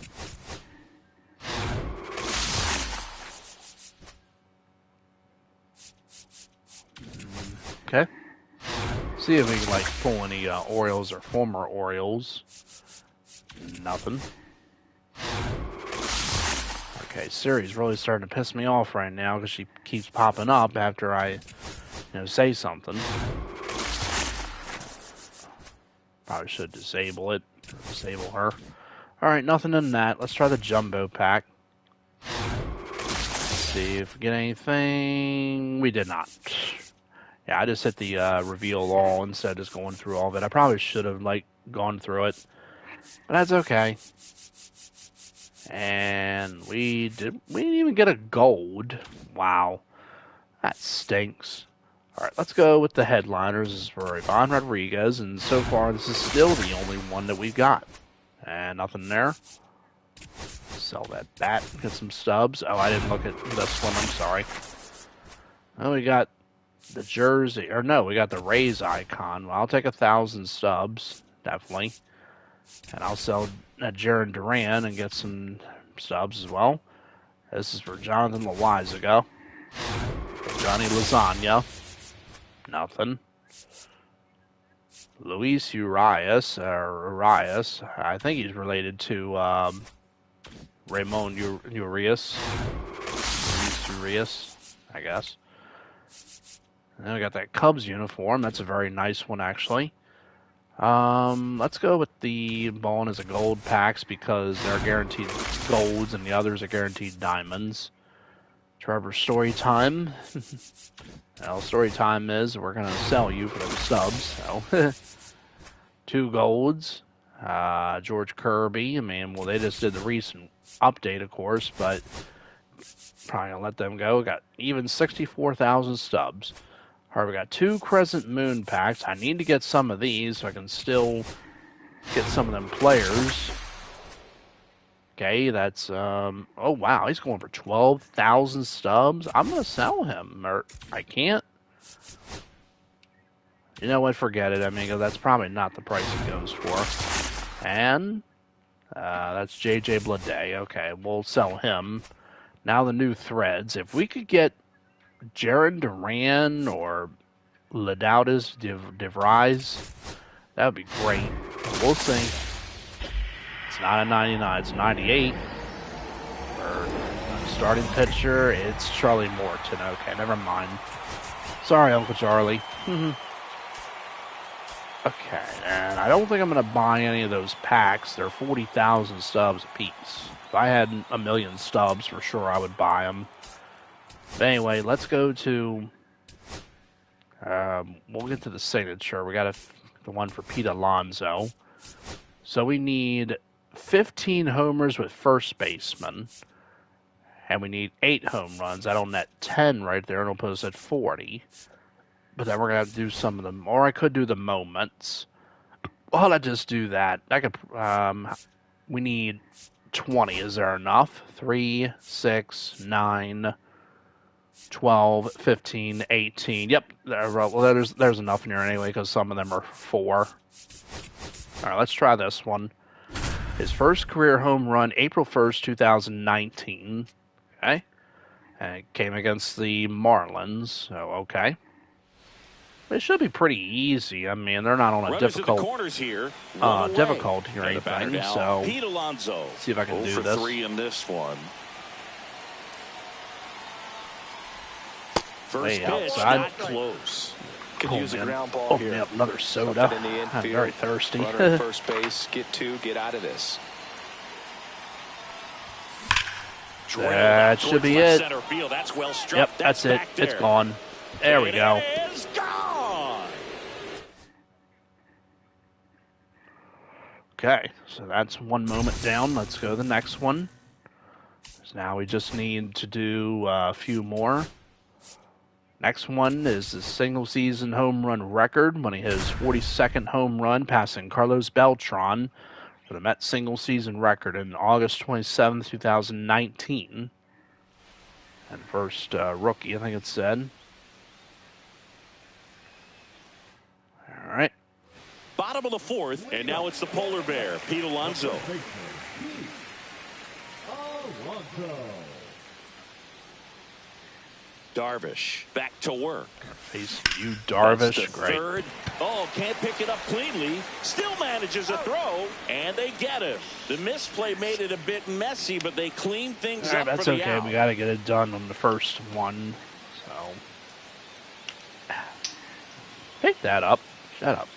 [SPEAKER 1] Okay. See if we can, like, pull any Orioles or former Orioles. Nothing. Okay, Siri's really starting to piss me off right now because she keeps popping up after I, say something. Probably should disable it. Disable her. Alright, nothing in that. Let's try the jumbo pack. Let's see if we get anything. We did not. Yeah, I just hit the reveal all instead of just going through all of it. I probably should have, gone through it. But that's okay. And we didn't even get a gold. Wow. That stinks. Alright, let's go with the headliners. This is for Ivan Rodriguez, and so far this is still the only one that we've got. And nothing there. Sell that bat, get some stubs. Oh, I didn't look at this one, I'm sorry. Oh, we got the jersey, or no, we got the Rays icon. Well, I'll take 1,000 stubs, definitely. And I'll sell Jaron Duran and get some stubs as well. This is for Jonathan Loizaga. Johnny Lasagna. Nothing. Luis Urias, I think he's related to Ramon Urias. Luis Urias, I guess. And then we got that Cubs uniform. That's a very nice one, actually. Let's go with the Ballin' as a gold packs because they're guaranteed golds and the others are guaranteed diamonds. Trevor, story time. Well, story time is we're going to sell you for the subs. So 2 golds. George Kirby. I mean, well, they just did the recent update, of course, but probably going to let them go. We got even 64,000 stubs. All right, we got 2 Crescent Moon packs. I need to get some of these so I can still get some of them players. Okay, that's, oh wow, he's going for 12,000 stubs. I'm going to sell him, or I can't. You know what, forget it. I mean, that's probably not the price he goes for. And, that's JJ Bleday. Okay, we'll sell him. Now the new threads. If we could get Jaron Duran or Ledoutis DeVries, that would be great. We'll see. It's not a 99, it's 98. Or starting pitcher, it's Charlie Morton. Okay, never mind. Sorry, Uncle Charlie. Okay, and I don't think I'm going to buy any of those packs. They're 40,000 stubs a piece. If I had 1,000,000 stubs, for sure I would buy them. But anyway, let's go to... we'll get to the signature. We got the one for Pete Alonso. So we need 15 homers with first baseman. And we need 8 home runs. That'll net 10 right there, and it'll put us at 40. But then we're going to have to do some of them. Or I could do the moments. Well, I'll just do that. I could. We need 20. Is there enough? 3, 6, 9, 12, 15, 18. Yep. Well, there's enough in here anyway, because some of them are 4. All right, let's try this one. His first career home run, April 1st, 2019. Okay. And it came against the Marlins, so okay. It should be pretty easy. I mean, they're not on a difficult difficulty or anything. So,
[SPEAKER 2] Pete Alonso.
[SPEAKER 1] See if I can do
[SPEAKER 2] 0 for
[SPEAKER 1] this.
[SPEAKER 2] 3 in this one. First
[SPEAKER 1] Way
[SPEAKER 2] pitch,
[SPEAKER 1] outside.
[SPEAKER 2] not close.
[SPEAKER 3] Could use a ground ball here.
[SPEAKER 1] Me up another soda.
[SPEAKER 3] In the infield.
[SPEAKER 1] I'm very thirsty.
[SPEAKER 3] Runner at first base. Get two. Get out of this.
[SPEAKER 1] That should be it.
[SPEAKER 2] Center field. That's well struck.
[SPEAKER 1] Yep, that's it. It's gone. There we go.
[SPEAKER 2] It is gone.
[SPEAKER 1] Okay, so that's one moment down. Let's go to the next one. So now we just need to do a few more. Next one is the single-season home run record when he hit his 42nd home run, passing Carlos Beltran for the Mets single-season record in August 27, 2019. And first rookie, I think it said. All right.
[SPEAKER 2] Bottom of the fourth, and now it's the polar bear, Pete Alonso. Darvish back to work.
[SPEAKER 1] Face you, Darvish.
[SPEAKER 2] That's the
[SPEAKER 1] Great.
[SPEAKER 2] Third. Oh, can't pick it up cleanly. Still manages a throw, and they get it. The misplay made it a bit messy, but they cleaned things up
[SPEAKER 1] That's
[SPEAKER 2] for the
[SPEAKER 1] okay.
[SPEAKER 2] out.
[SPEAKER 1] We got to get it done on the first one. So pick that up. Shut up.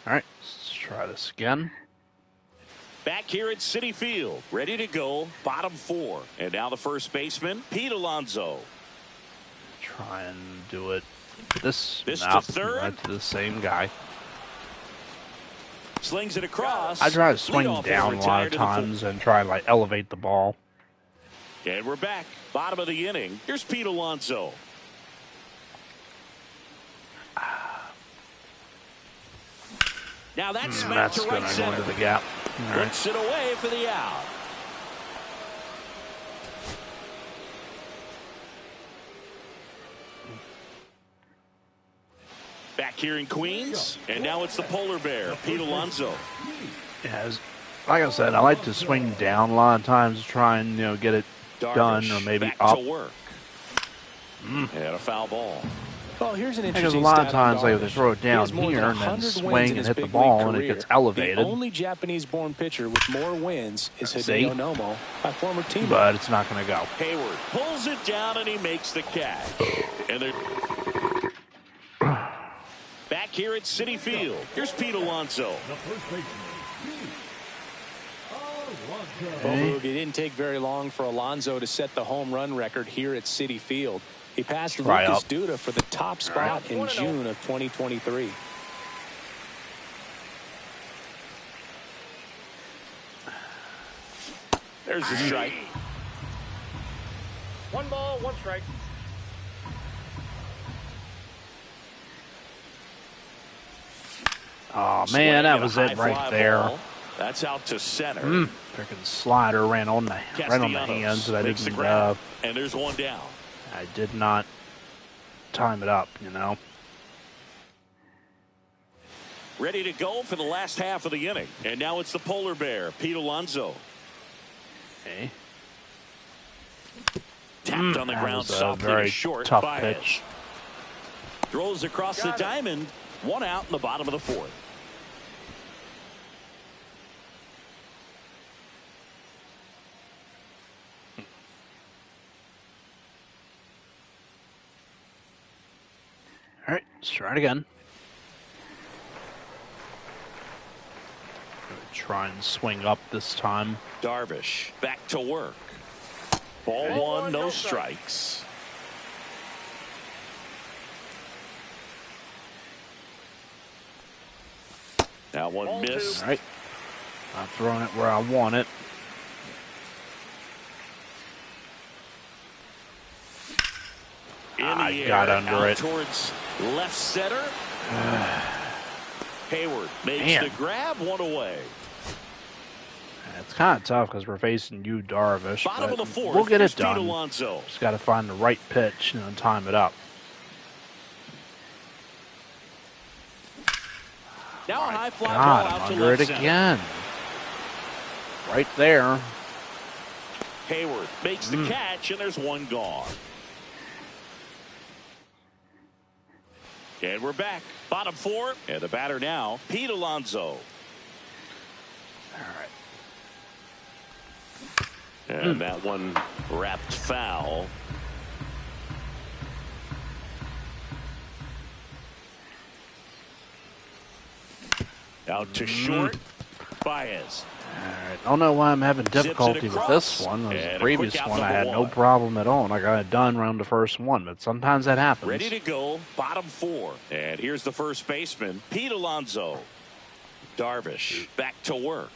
[SPEAKER 1] All right, let's try this again.
[SPEAKER 2] Back here at Citi Field, ready to go, bottom four. And now the first baseman, Pete Alonso.
[SPEAKER 1] Try and do it. This
[SPEAKER 2] to third.
[SPEAKER 1] Right to the same guy.
[SPEAKER 2] Slings it across.
[SPEAKER 1] I try to swing down a lot of times and try to like elevate the ball.
[SPEAKER 2] And we're back, bottom of the inning. Here's Pete Alonso. Now that's smacked to right
[SPEAKER 1] gonna
[SPEAKER 2] center.
[SPEAKER 1] go into the gap. All right.
[SPEAKER 2] Puts it away for the out. Back here in Queens, and now it's the polar bear, Pete Alonso.
[SPEAKER 1] Yeah, like I said, I like to swing down a lot of times to try and get it done, or maybe
[SPEAKER 2] back
[SPEAKER 1] up.
[SPEAKER 2] To work. And a foul ball.
[SPEAKER 3] Well, here's an
[SPEAKER 1] Because
[SPEAKER 3] interesting
[SPEAKER 1] a lot of
[SPEAKER 3] stat on
[SPEAKER 1] times, like if they
[SPEAKER 3] Darvish.
[SPEAKER 1] throw it down
[SPEAKER 3] He has more
[SPEAKER 1] here
[SPEAKER 3] than
[SPEAKER 1] and then
[SPEAKER 3] 100 wins
[SPEAKER 1] swing
[SPEAKER 3] in
[SPEAKER 1] and
[SPEAKER 3] his
[SPEAKER 1] hit the
[SPEAKER 3] big
[SPEAKER 1] ball
[SPEAKER 3] league
[SPEAKER 1] and it
[SPEAKER 3] career.
[SPEAKER 1] gets elevated.
[SPEAKER 3] The only Japanese-born pitcher with more wins is
[SPEAKER 1] See?
[SPEAKER 3] Hideo Nomo, my former teammate.
[SPEAKER 1] But it's not going to go.
[SPEAKER 2] Hayward pulls it down and he makes the catch. And they're back here at Citi Field. Here's Pete Alonso.
[SPEAKER 3] Well, it didn't take very long for Alonso to set the home run record here at Citi Field. He passed Lucas Duda for the top spot in June of 2023.
[SPEAKER 2] There's the strike.
[SPEAKER 4] 1 ball, 1 strike.
[SPEAKER 1] Oh man, that was it right there.
[SPEAKER 2] Ball. That's out to center.
[SPEAKER 1] Freaking slider ran on the hands that I didn't.
[SPEAKER 2] And there's one down.
[SPEAKER 1] I did not time it up,
[SPEAKER 2] Ready to go for the last half of the inning. And now it's the polar bear, Pete Alonso.
[SPEAKER 1] Okay.
[SPEAKER 2] Tapped on the ground, softly
[SPEAKER 1] very
[SPEAKER 2] short.
[SPEAKER 1] tough
[SPEAKER 2] Baez.
[SPEAKER 1] pitch.
[SPEAKER 2] Throws across the diamond. 1 out in the bottom of the fourth.
[SPEAKER 1] All right, let's try it again. Try and swing up this time.
[SPEAKER 2] Darvish back to work. Ball 1, no strikes. Now one missed.
[SPEAKER 1] All right. I'm throwing it where I want it. I got under it.
[SPEAKER 2] Towards left center. Hayward makes the grab, 1 away.
[SPEAKER 1] It's kind of tough because we're facing you, Darvish.
[SPEAKER 2] Bottom of the fourth.
[SPEAKER 1] We'll get it
[SPEAKER 2] Pete
[SPEAKER 1] done.
[SPEAKER 2] Alonso.
[SPEAKER 1] Just got to find the right pitch and time it up.
[SPEAKER 2] Now a high fly ball out to
[SPEAKER 1] under
[SPEAKER 2] left
[SPEAKER 1] it
[SPEAKER 2] center.
[SPEAKER 1] again. Right there.
[SPEAKER 2] Hayward makes the catch, and there's one gone. And we're back. Bottom four, and the batter now, Pete Alonso.
[SPEAKER 1] All right.
[SPEAKER 2] And that one wrapped foul. Out to short. Baez.
[SPEAKER 1] All right. I don't know why I'm having difficulty with this one. The previous one, I had no problem at all, and I got it done around the first one. But sometimes that happens.
[SPEAKER 2] Ready to go. Bottom four. And here's the first baseman, Pete Alonso. Darvish back to work.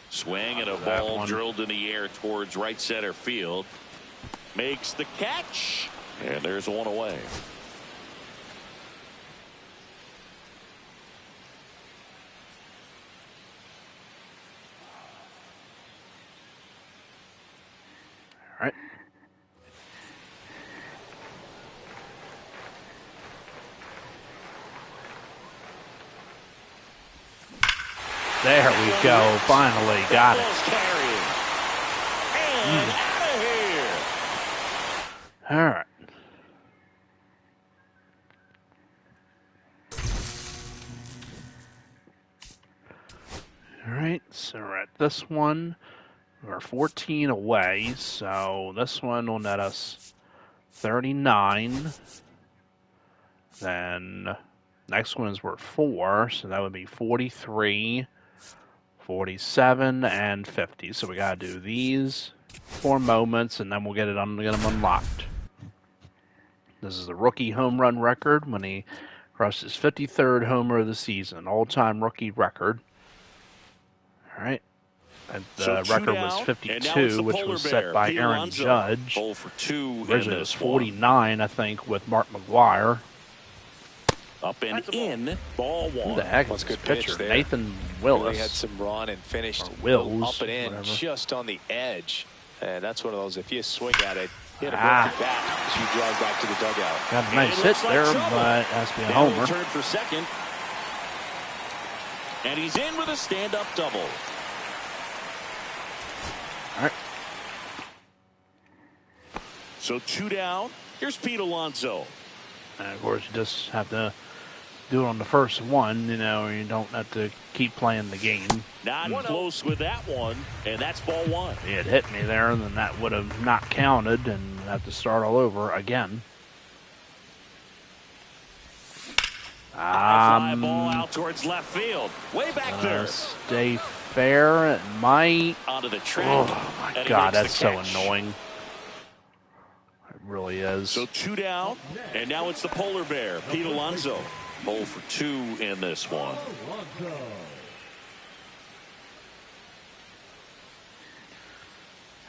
[SPEAKER 2] Swing and a ball drilled in the air towards right center field. Makes the catch. And there's one away.
[SPEAKER 1] All right. There we go. Finally got it.
[SPEAKER 2] And out of here.
[SPEAKER 1] All right. All right. So we're at this one. We're 14 away. So this one will net us 39. Then next one is worth 4. So that would be 43. 47 and 50. So we got to do these 4 moments, and then we'll get them unlocked. This is the rookie home run record when he crushed his 53rd homer of the season, all-time rookie record. All right. And the record was 52, which was set by Aaron Judge. Originally it was 49, I think, with Mark McGwire.
[SPEAKER 2] Up and in, ball one.
[SPEAKER 1] Who the heck is this pitcher? Nathan Willis.
[SPEAKER 3] Really had some run and finished
[SPEAKER 1] Wills,
[SPEAKER 3] up and in,
[SPEAKER 1] whatever.
[SPEAKER 3] just on the edge. And that's one of those, if you swing at it, hit a bat as you drive back to the dugout.
[SPEAKER 1] Got a nice hit there, but it has to be a homer.
[SPEAKER 2] Turn for second. And he's in with a stand-up double.
[SPEAKER 1] All right.
[SPEAKER 2] So 2 down. Here's Pete Alonso.
[SPEAKER 1] And of course, you just have to do it on the first one, you know, you don't have to keep playing the game.
[SPEAKER 2] Not close with that one, and that's ball one.
[SPEAKER 1] It hit me there, and then that would have not counted, and have to start all over again.
[SPEAKER 2] Fly ball out towards left field. Way back there.
[SPEAKER 1] Stay fair. It might.
[SPEAKER 2] Onto the track.
[SPEAKER 1] Oh, my God, that's so annoying. It really is.
[SPEAKER 2] So 2 down, and now it's the polar bear, Pete Alonso. 0 for 2 in this one.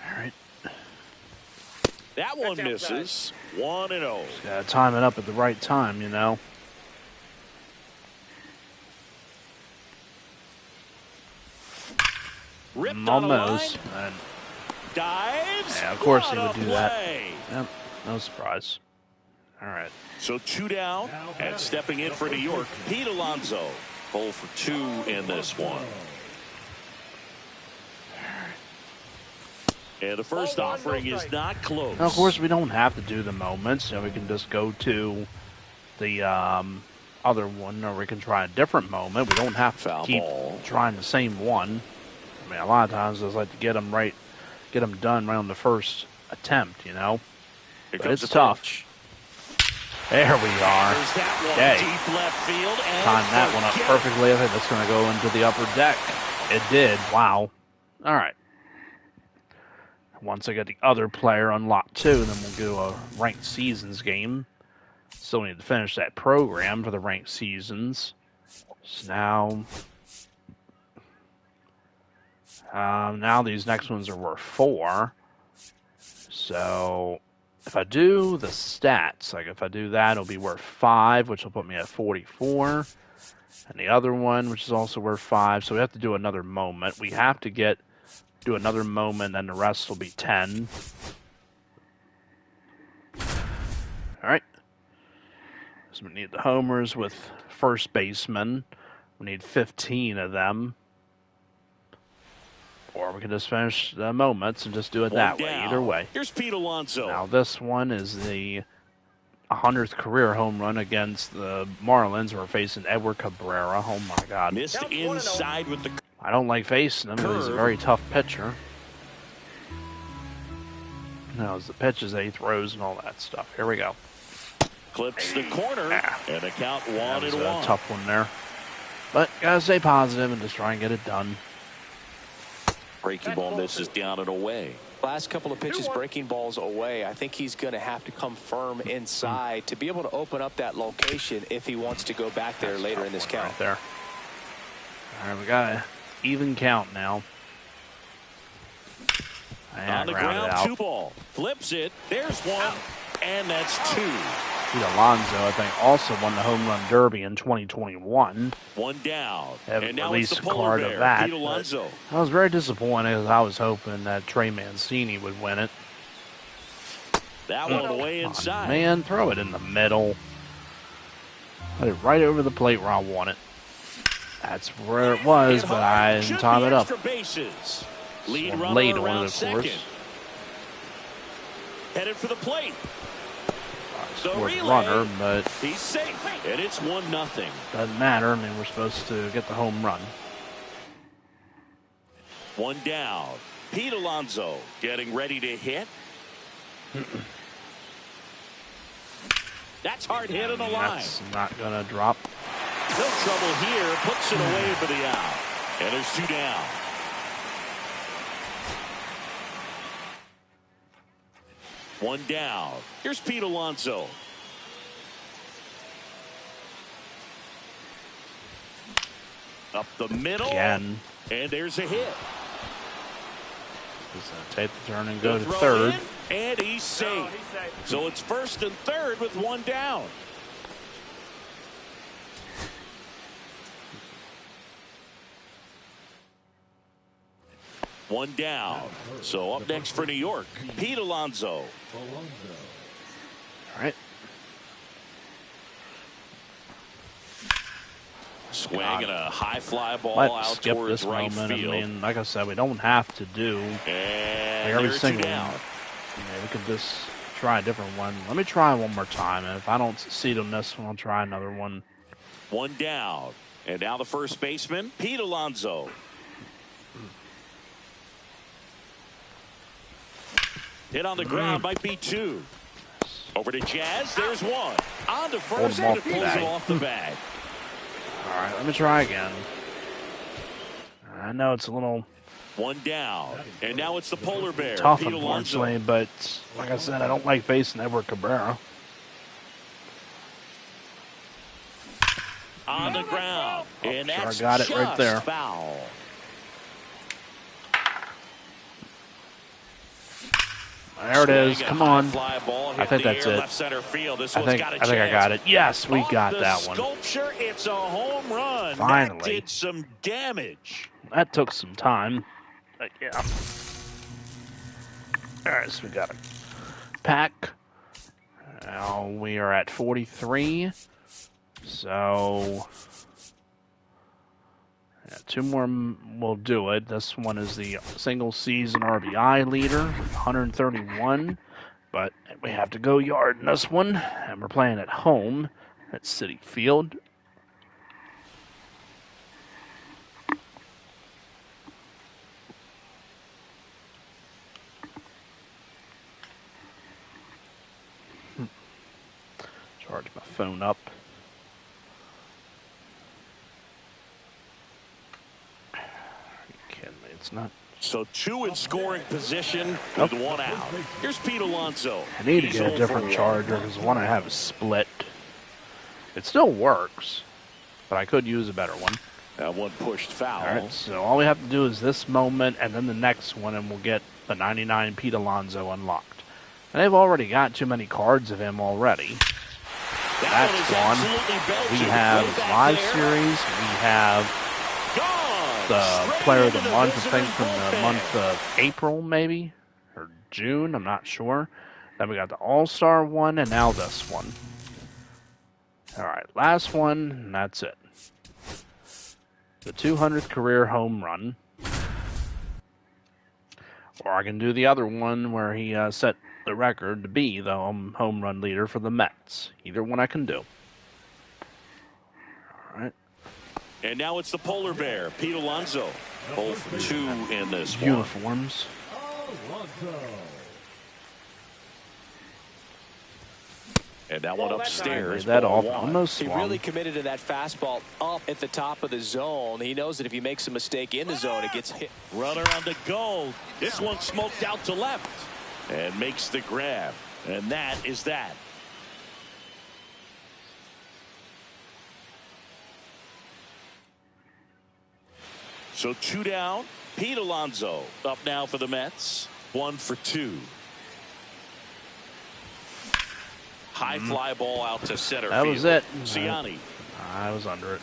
[SPEAKER 1] All right.
[SPEAKER 2] That one misses. 1-0.
[SPEAKER 1] Got to time it up at the right time, you know.
[SPEAKER 2] Ripped
[SPEAKER 1] almost.
[SPEAKER 2] And dives.
[SPEAKER 1] Yeah, of course he would do
[SPEAKER 2] play.
[SPEAKER 1] that. Yep, no surprise. All right.
[SPEAKER 2] So 2 down, and stepping in for New York, Pete Alonso. 0 for 2 in this one. And the first offering is not close.
[SPEAKER 1] Now, of course, we don't have to do the moments. You know, we can just go to the other one, or we can try a different moment. We don't have to keep trying the same one. I mean, a lot of times I just like to get them right, get them done right on the first attempt, you know. But it's tough. There we are. Okay. Timed that one up perfectly. I think that's going to go into the upper deck. It did. Wow. All right. Once I get the other player unlocked too, then we'll do a ranked seasons game. Still need to finish that program for the ranked seasons. So now these next ones are worth 4. So if I do the stats, like if I do that, it'll be worth 5, which will put me at 44. And the other one, which is also worth 5. So we have to do another moment. We have to do another moment, and the rest will be 10. All right. So we need the homers with first baseman. We need 15 of them. Or we can just finish the moments and just do it that way. Either way.
[SPEAKER 2] Here's Pete Alonso.
[SPEAKER 1] Now this one is the 100th career home run against the Marlins. We're facing Edward Cabrera. Oh my God.
[SPEAKER 2] Missed inside with the...
[SPEAKER 1] I don't like facing him. He's a very tough pitcher. Knows the pitches that he throws and all that stuff. Here we go.
[SPEAKER 2] Clips the corner, and the count 1-1.
[SPEAKER 1] A tough one there. But gotta stay positive and just try and get it done.
[SPEAKER 2] Breaking ball misses down and away.
[SPEAKER 3] Last couple of pitches, breaking balls away. I think he's going to have to come firm inside to be able to open up that location if he wants to go back there later in this count.
[SPEAKER 1] Right there. All right, we got an even count now.
[SPEAKER 2] On the ground, 2 ball. Flips it. There's 1, and that's 2.
[SPEAKER 1] Pete Alonso, I think, also won the Home Run Derby in 2021.
[SPEAKER 2] 1 down.
[SPEAKER 1] Haven't released a card of that.
[SPEAKER 2] Pete Alonso.
[SPEAKER 1] I was very disappointed because I was hoping that Trey Mancini would win it.
[SPEAKER 2] That one away inside.
[SPEAKER 1] Man, throw it in the middle. Put it right over the plate where I want it. That's where it was, but I didn't time it up.
[SPEAKER 2] Lead
[SPEAKER 1] runner
[SPEAKER 2] late
[SPEAKER 1] on it, of course.
[SPEAKER 2] Headed for the plate. The
[SPEAKER 1] runner, but
[SPEAKER 2] he's safe, and it's 1-0.
[SPEAKER 1] Doesn't matter. I mean, we're supposed to get the home run.
[SPEAKER 2] 1 down. Pete Alonso getting ready to hit. That's hard hit on the line.
[SPEAKER 1] That's not gonna drop.
[SPEAKER 2] No trouble here. Puts it away for the out, and there's 2 down. 1 down. Here's Pete Alonso. Up the middle.
[SPEAKER 1] Again.
[SPEAKER 2] And there's a hit.
[SPEAKER 1] He's going to take the turn and go to third.
[SPEAKER 2] And he's safe. So it's first and third with 1 down. One down. So up next for New York, Pete Alonso.
[SPEAKER 1] All right.
[SPEAKER 2] Swinging a high fly ball
[SPEAKER 1] Let's
[SPEAKER 2] out
[SPEAKER 1] skip
[SPEAKER 2] towards
[SPEAKER 1] this
[SPEAKER 2] right
[SPEAKER 1] moment.
[SPEAKER 2] field.
[SPEAKER 1] I mean, like I said, we don't have to do every single one. We could just try a different one. Let me try one more time. And if I don't succeed on this one, I'll try another one.
[SPEAKER 2] 1 down. And now the first baseman, Pete Alonso. Hit on the ground, might be 2. Over to Jazz, there's 1. On to first, and it pulls it off the bag.
[SPEAKER 1] All right, let me try again. I know it's a little
[SPEAKER 2] 1 down, and now it's the polar bear.
[SPEAKER 1] tough,
[SPEAKER 2] Pete
[SPEAKER 1] unfortunately,
[SPEAKER 2] Alonso.
[SPEAKER 1] but like I said, I don't like facing Edward Cabrera.
[SPEAKER 2] On the ground, and
[SPEAKER 1] Sure,
[SPEAKER 2] that's
[SPEAKER 1] I got it right there.
[SPEAKER 2] Foul.
[SPEAKER 1] There it is. Come on. I think that's it. I think I got it. Yes, we got that one.
[SPEAKER 2] Sculpture, it's a home run.
[SPEAKER 1] Finally.
[SPEAKER 2] That did some damage.
[SPEAKER 1] That took some time. But yeah. All right, so we got a pack. Now we are at 43. So yeah, 2 more will do it. This one is the single season RBI leader, 131. But we have to go yard in this one. And we're playing at home at Citi Field. Charge my phone up. Are you kidding me? It's not.
[SPEAKER 2] So 2 in scoring position with 1 out. Here's Pete Alonso.
[SPEAKER 1] I need to get a different charger because the one I have is split. It still works, but I could use a better one.
[SPEAKER 2] That one pushed foul.
[SPEAKER 1] All right, so all we have to do is this moment and then the next one, and we'll get the 99 Pete Alonso unlocked. And they've already got too many cards of him already. That's gone. We have live series. We have the player of the month, I think, from the month of April, maybe, or June. I'm not sure. Then we got the All-Star one, and now this one. All right, last one, and that's it. The 200th career home run. Or I can do the other one where he set the record to be the home run leader for the Mets. Either one I can do. All right.
[SPEAKER 2] And now it's the polar bear, Pete Alonso. Both 2 in this one.
[SPEAKER 1] Uniforms.
[SPEAKER 2] And that one upstairs.
[SPEAKER 1] That almost
[SPEAKER 3] he really committed to that fastball up at the top of the zone. He knows that if he makes a mistake in the zone, it gets hit.
[SPEAKER 2] Runner on the goal. This one smoked out to left and makes the grab. And that is that. So 2 down. Pete Alonso up now for the Mets. 1 for 2. High fly ball out to center
[SPEAKER 1] that
[SPEAKER 2] field.
[SPEAKER 1] Was it.
[SPEAKER 2] Ciani.
[SPEAKER 1] I was under it.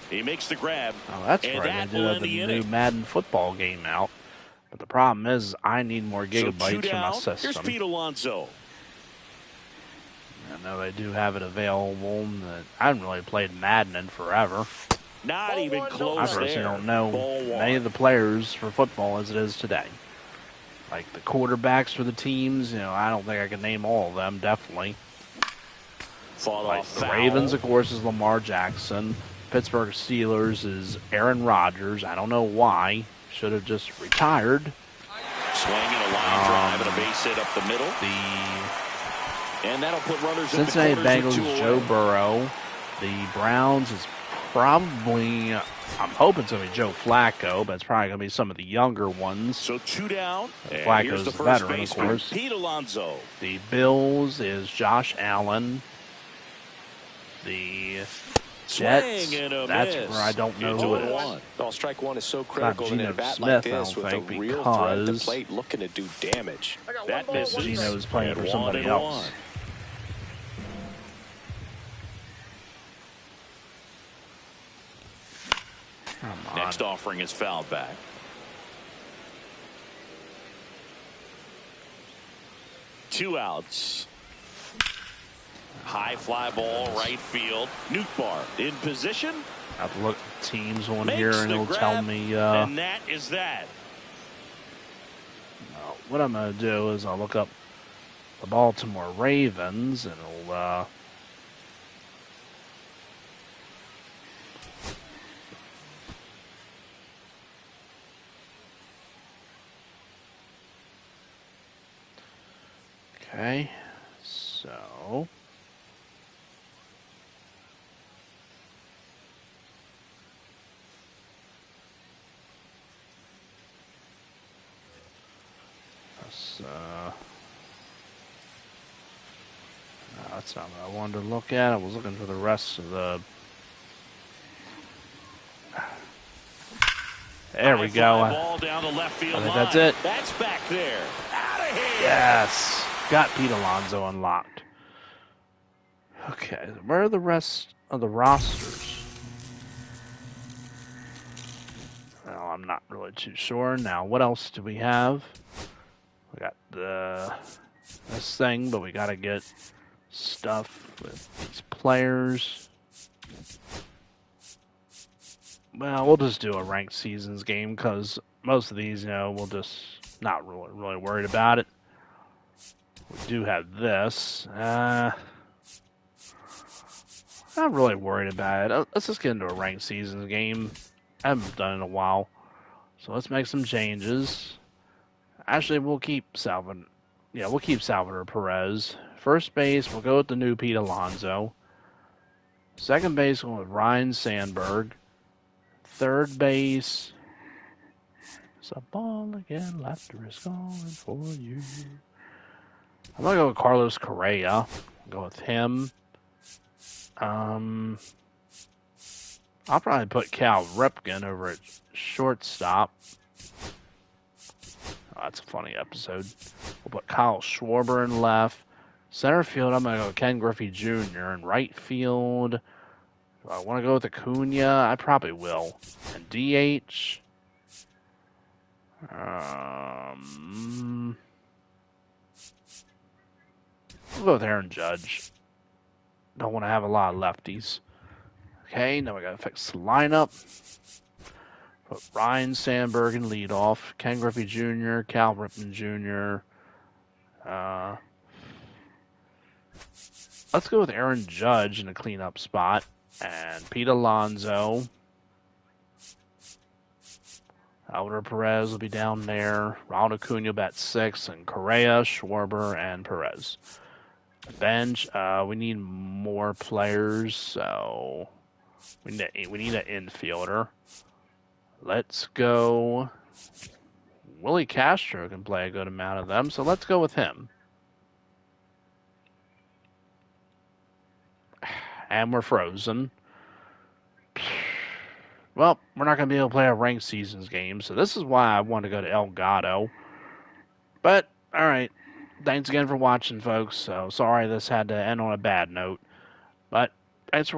[SPEAKER 2] He makes the grab.
[SPEAKER 1] Oh, that's right.
[SPEAKER 2] That
[SPEAKER 1] They do have the new Madden football game out. But the problem is I need more gigabytes for my system.
[SPEAKER 2] Here's Pete Alonso.
[SPEAKER 1] I know they do have it available. I haven't really played Madden in forever.
[SPEAKER 2] Not even close.
[SPEAKER 1] I personally don't know many of the players for football as it is today. Like the quarterbacks for the teams, I don't think I can name all of them, definitely. Like the Ravens, of course, is Lamar Jackson. Pittsburgh Steelers is Aaron Rodgers. I don't know why. Should have just retired.
[SPEAKER 2] Swinging a line drive and a base hit up the middle. And that'll put runners in the
[SPEAKER 1] Cincinnati Bengals is Joe Burrow. The Browns is probably, I'm hoping it's going to be Joe Flacco, but it's probably going to be some of the younger ones.
[SPEAKER 2] So 2 down.
[SPEAKER 1] Flacco's the veteran, of course.
[SPEAKER 2] Pete Alonso.
[SPEAKER 1] The Bills is Josh Allen. The Jets, that's where I don't know who it is.
[SPEAKER 3] Well, strike one is so critical in a bat
[SPEAKER 1] Smith,
[SPEAKER 3] like this with a real threat at the plate looking to do damage.
[SPEAKER 2] That misses.
[SPEAKER 1] Gino's playing for somebody else.
[SPEAKER 2] Next offering is fouled back. Two outs. High fly ball, right field. Nootbaar in position.
[SPEAKER 1] I have to look at the teams on here and it'll tell me.
[SPEAKER 2] And that is that.
[SPEAKER 1] What I'm going to do is I'll look up the Baltimore Ravens and it'll. Okay, so that's not what I wanted to look at. I was looking for the rest of the. There we go.
[SPEAKER 2] Ball down the left field
[SPEAKER 1] I think that's it.
[SPEAKER 2] That's back there. Out of here.
[SPEAKER 1] Yes. Got Pete Alonso unlocked. Okay, where are the rest of the rosters? Well, I'm not really too sure. Now, what else do we have? We got this thing, but we got to get stuff with these players. Well, we'll just do a ranked seasons game because most of these, we'll just not really worried about it. We do have this. Not really worried about it. Let's just get into a ranked seasons game. I haven't done it in a while. So let's make some changes. Actually, we'll keep Salvador Perez. First base, we'll go with the new Pete Alonso. Second base, we'll go with Ryan Sandberg. Third base, it's a ball again. Laughter is calling for you. I'm going to go with Carlos Correa. I'll go with him. I'll probably put Cal Ripken over at shortstop. Oh, that's a funny episode. We'll put Kyle Schwarber in left. Center field, I'm going to go with Ken Griffey Jr. In right field, do I want to go with Acuna? I probably will. And DH, we'll go with Aaron Judge. don't want to have a lot of lefties. Okay, now we got to fix the lineup. Put Ryan Sandberg in leadoff, Ken Griffey Jr., Cal Ripken Jr. Let's go with Aaron Judge in a cleanup spot, and Pete Alonso. Alder Perez will be down there. Ronald Acuna bat 6, and Correa, Schwarber, and Perez. Bench, we need more players, so we need an infielder. Let's go. Willie Castro can play a good amount of them, so let's go with him. And we're frozen. Well, we're not going to be able to play a ranked seasons game, so this is why I want to go to El Gato. But, alright. Thanks again for watching, folks. So, sorry this had to end on a bad note. But, thanks for